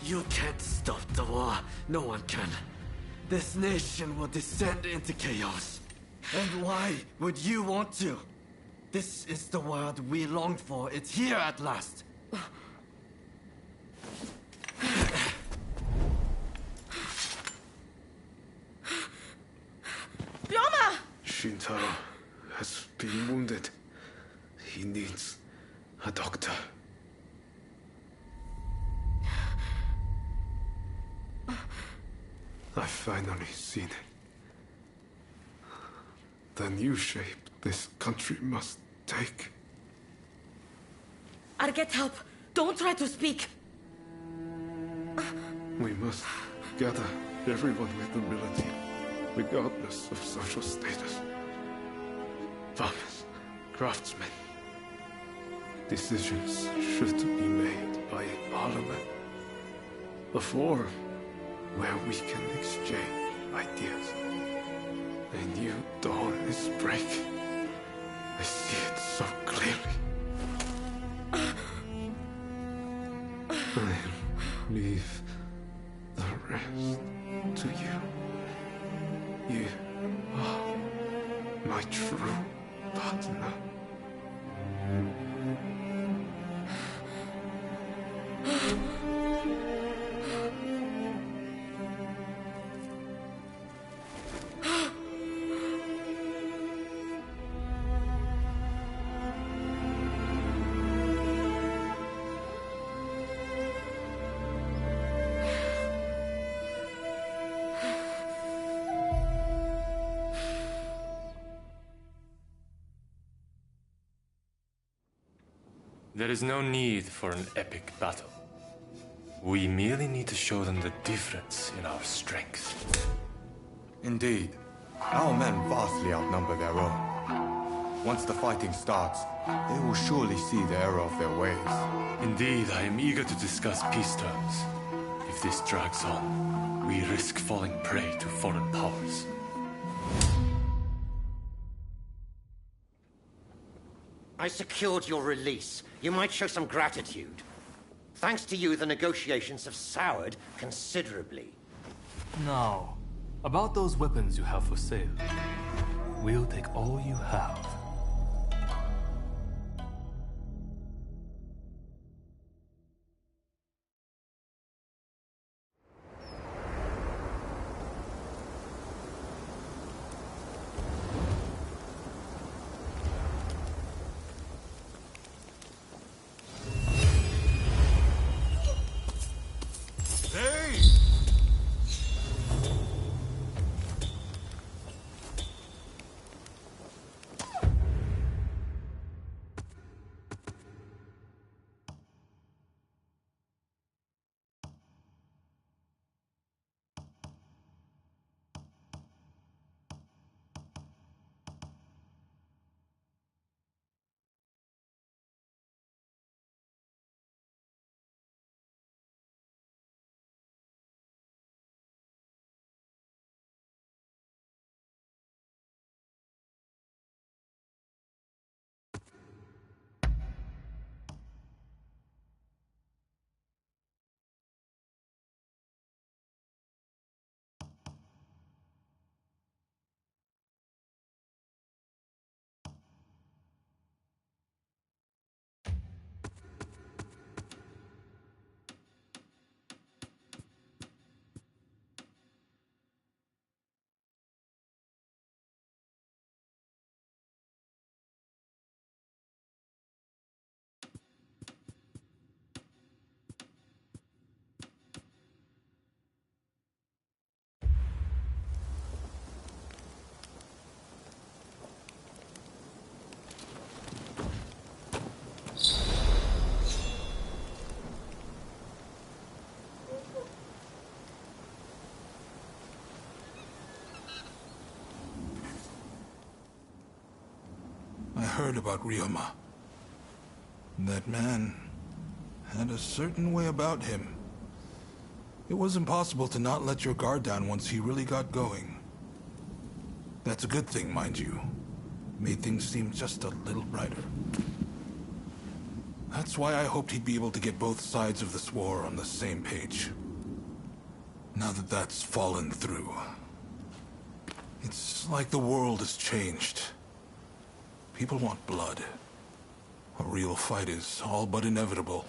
You can't stop the war. No one can. This nation will descend into chaos. And why would you want to? This is the world we longed for. It's here at last. Ryoma! Shintaro has been wounded. He needs a doctor. I've finally seen it. The new shape this country must take. I'll get help. Don't try to speak. We must gather everyone with ability regardless of social status. Farmers, craftsmen. Decisions should be made by a parliament. A forum where we can exchange ideas. A new dawn is breaking. I see it so clearly. I'll leave the rest to you. You are my true partner. There is no need for an epic battle. We merely need to show them the difference in our strength. Indeed. Our men vastly outnumber their own. Once the fighting starts, they will surely see the error of their ways. Indeed, I am eager to discuss peace terms. If this drags on, we risk falling prey to foreign powers. I secured your release. You might show some gratitude. Thanks to you, the negotiations have soured considerably. Now, about those weapons you have for sale. We'll take all you have. I heard about Ryoma. That man had a certain way about him. It was impossible to not let your guard down once he really got going. That's a good thing, mind you. Made things seem just a little brighter. That's why I hoped he'd be able to get both sides of this war on the same page. Now that that's fallen through, it's like the world has changed. People want blood. A real fight is all but inevitable.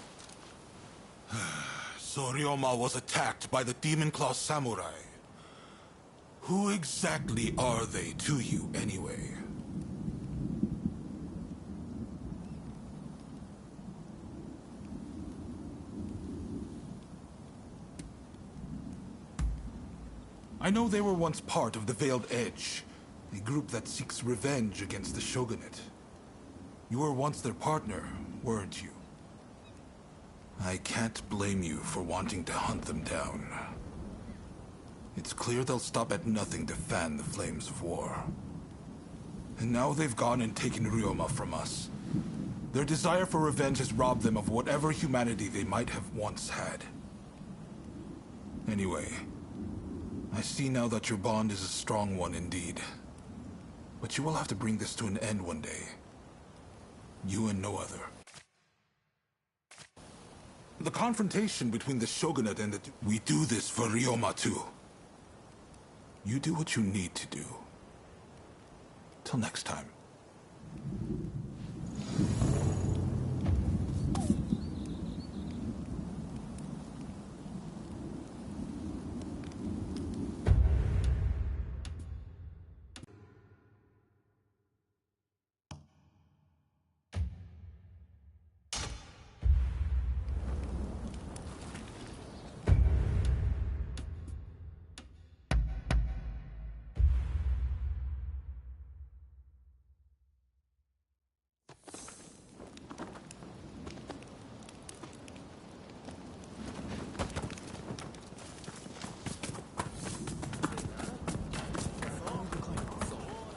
So Ryoma was attacked by the Demon Claw Samurai. Who exactly are they to you, anyway? I know they were once part of the Veiled Edge, a group that seeks revenge against the Shogunate. You were once their partner, weren't you? I can't blame you for wanting to hunt them down. It's clear they'll stop at nothing to fan the flames of war. And now they've gone and taken Ryoma from us. Their desire for revenge has robbed them of whatever humanity they might have once had. Anyway, I see now that your bond is a strong one indeed. But you will have to bring this to an end one day. You and no other. The confrontation between the Shogunate and we do this for Ryoma too. You do what you need to do. Till next time.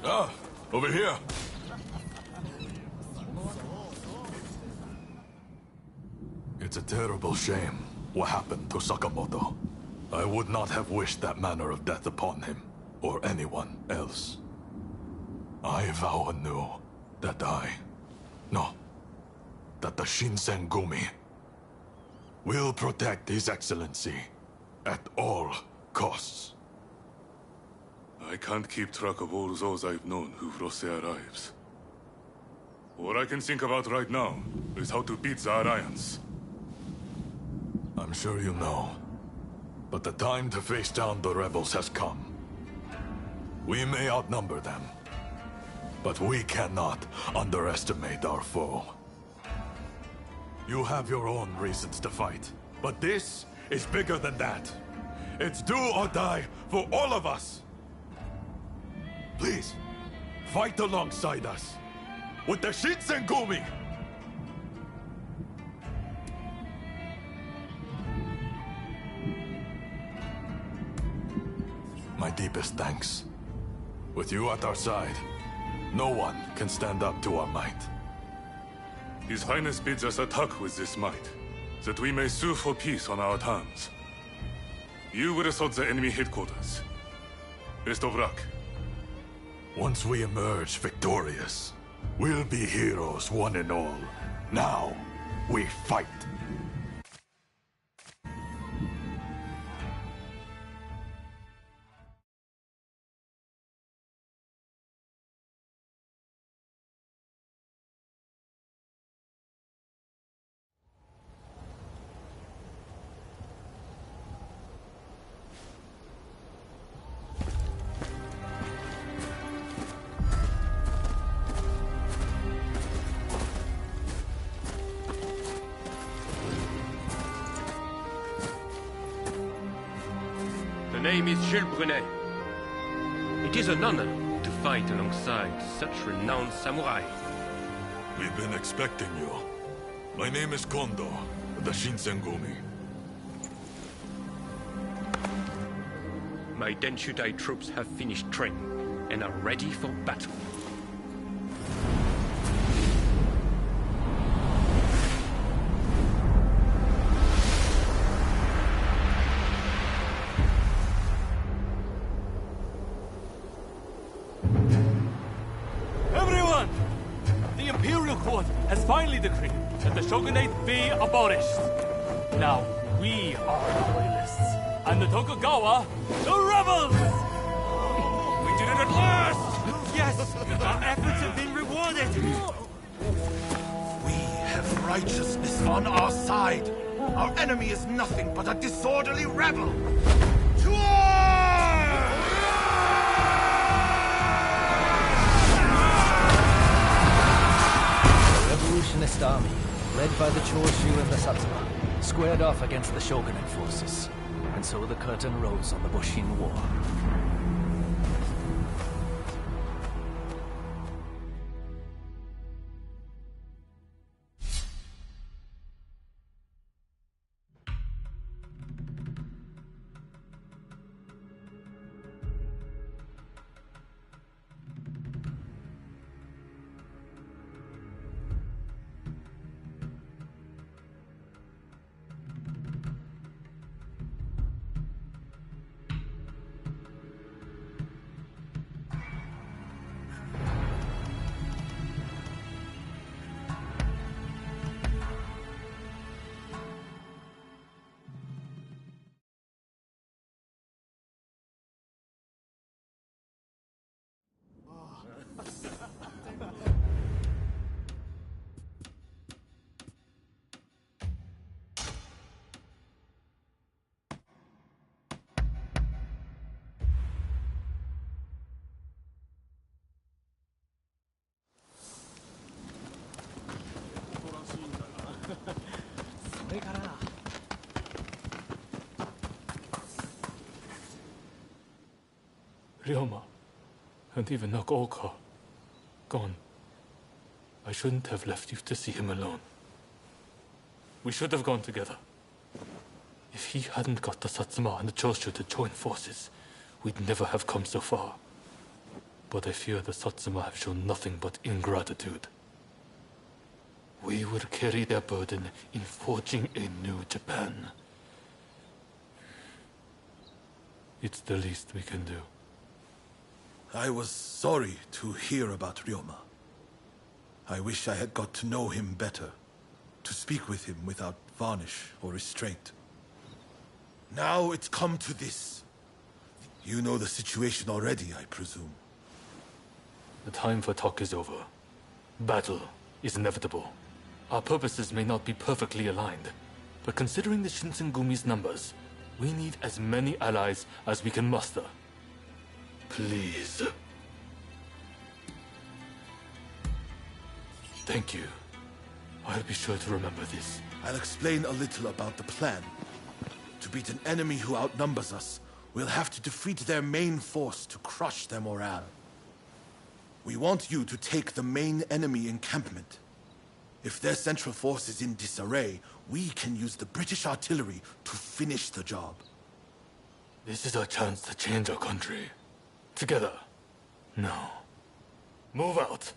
Ah, over here. It's a terrible shame what happened to Sakamoto. I would not have wished that manner of death upon him, or anyone else. I vow anew that that the Shinsengumi will protect His Excellency at all costs. I can't keep track of all those I've known who've lost their lives. All I can think about right now is how to beat the Alliance. I'm sure you know, but the time to face down the rebels has come. We may outnumber them, but we cannot underestimate our foe. You have your own reasons to fight, but this is bigger than that. It's do or die for all of us. Please, fight alongside us with the Shinsengumi! My deepest thanks. With you at our side, no one can stand up to our might. His Highness bids us attack with this might, that we may sue for peace on our terms. You will assault the enemy headquarters. Best of luck. Once we emerge victorious, we'll be heroes one and all. Now, we fight. The name is Jules Brunet. It is an honor to fight alongside such renowned samurai. We've been expecting you. My name is Kondo, the Shinsengumi. My Denshutai troops have finished training and are ready for battle. Everyone! The Imperial Court has finally decreed that the Shogunate be abolished. Now, we are the loyalists, and the Tokugawa, the rebels! We did it at last! Yes! Our efforts have been rewarded! We have righteousness on our side. Our enemy is nothing but a disorderly rebel. To war! The revolutionist army, led by the Choshu and the Satsuma, squared off against the Shogunate forces. And so the curtain rose on the Boshin War. Ryoma, and even Nakaoka, gone. I shouldn't have left you to see him alone. We should have gone together. If he hadn't got the Satsuma and the Choshu to join forces, we'd never have come so far. But I fear the Satsuma have shown nothing but ingratitude. We will carry their burden in forging a new Japan. It's the least we can do. I was sorry to hear about Ryoma. I wish I had got to know him better, to speak with him without varnish or restraint. Now it's come to this. You know the situation already, I presume. The time for talk is over. Battle is inevitable. Our purposes may not be perfectly aligned, but considering the Shinsengumi's numbers, we need as many allies as we can muster. Please. Thank you. I'll be sure to remember this. I'll explain a little about the plan. To beat an enemy who outnumbers us, we'll have to defeat their main force to crush their morale. We want you to take the main enemy encampment. If their central force is in disarray, we can use the British artillery to finish the job. This is our chance to change our country. Together. Now. Move out.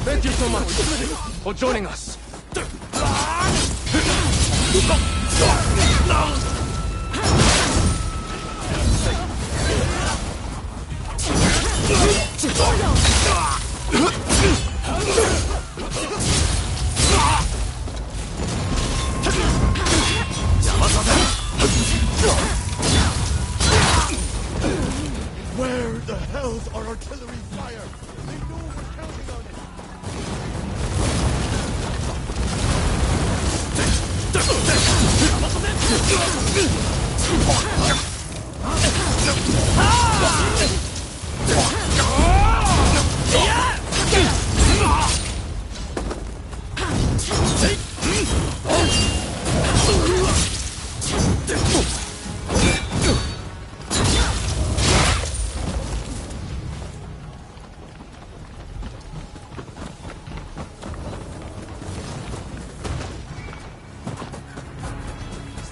Thank you so much for joining us. Where the hell's our artillery fire? They know we're counting on it.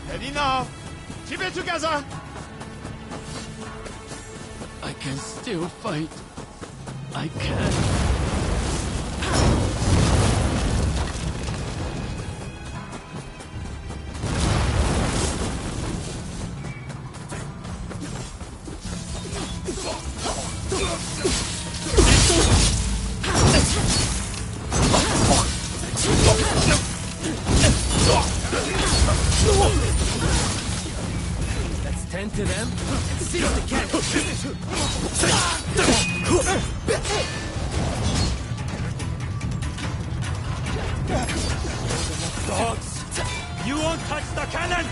Steady now. Keep it together. I can still fight. I can. Let's tend to them and seize the catch. Dogs, you won't touch the cannon!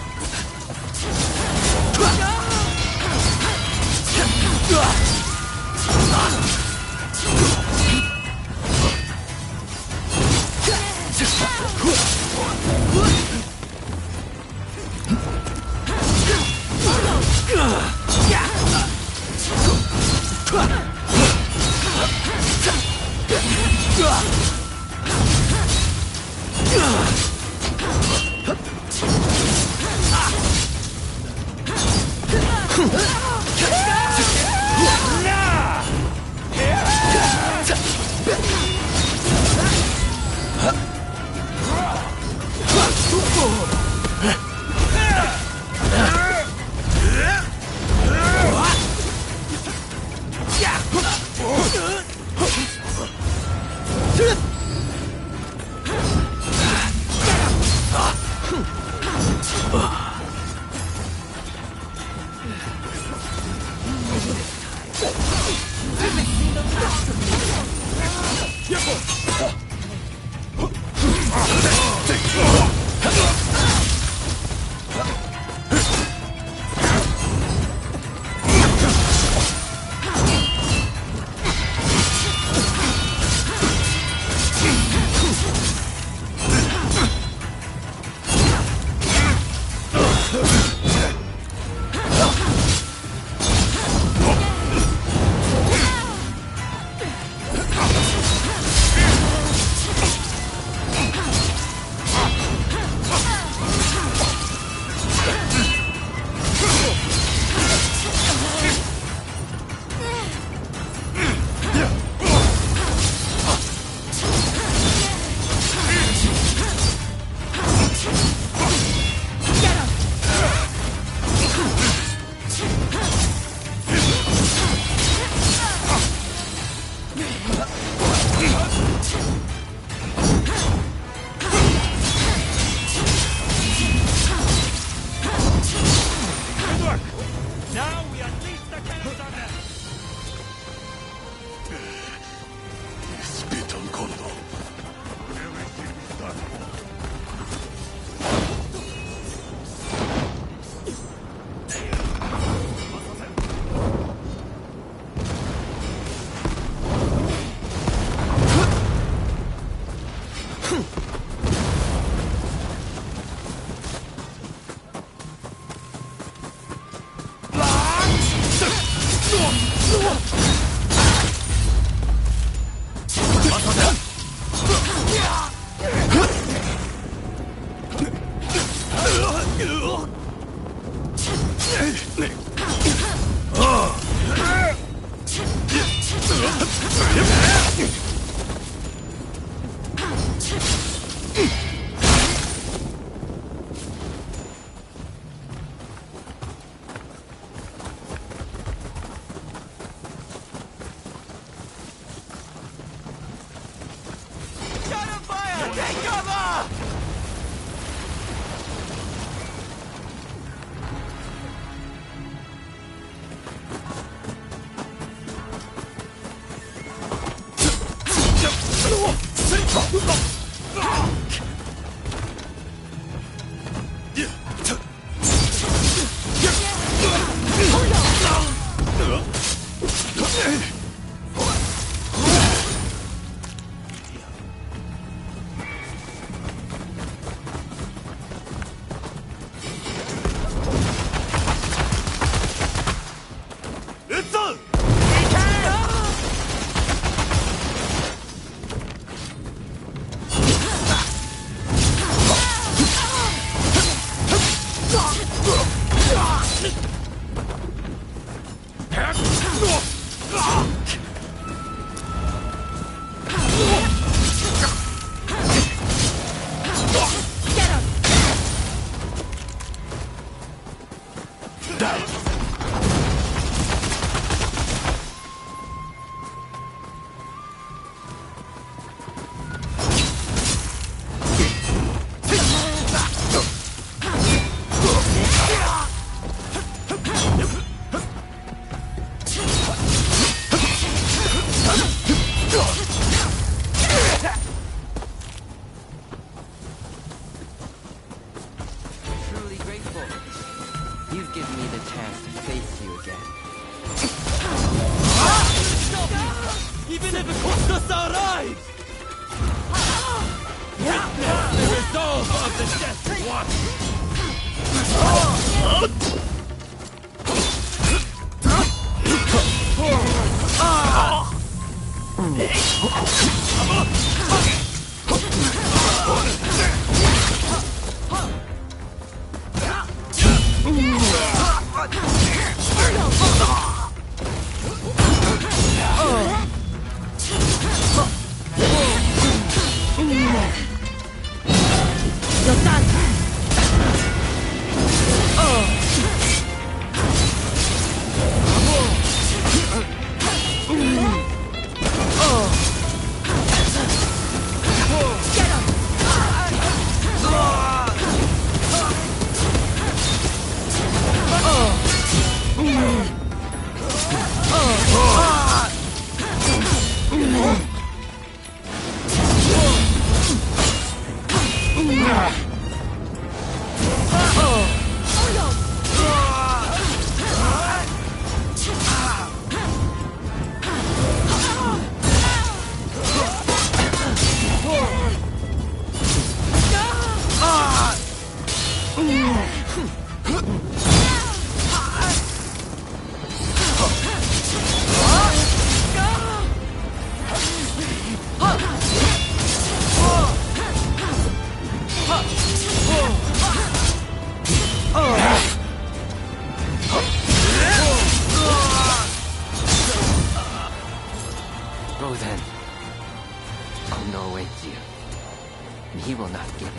He will not give it.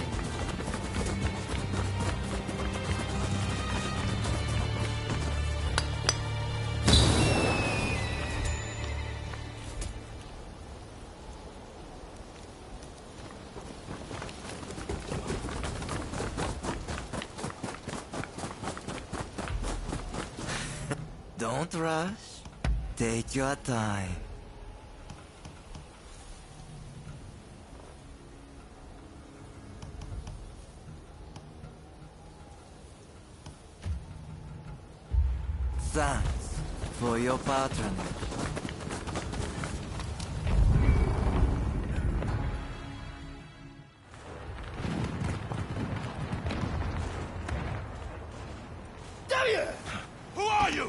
Don't rush. Take your time. Thanks for your patronage. Damn you! Who are you?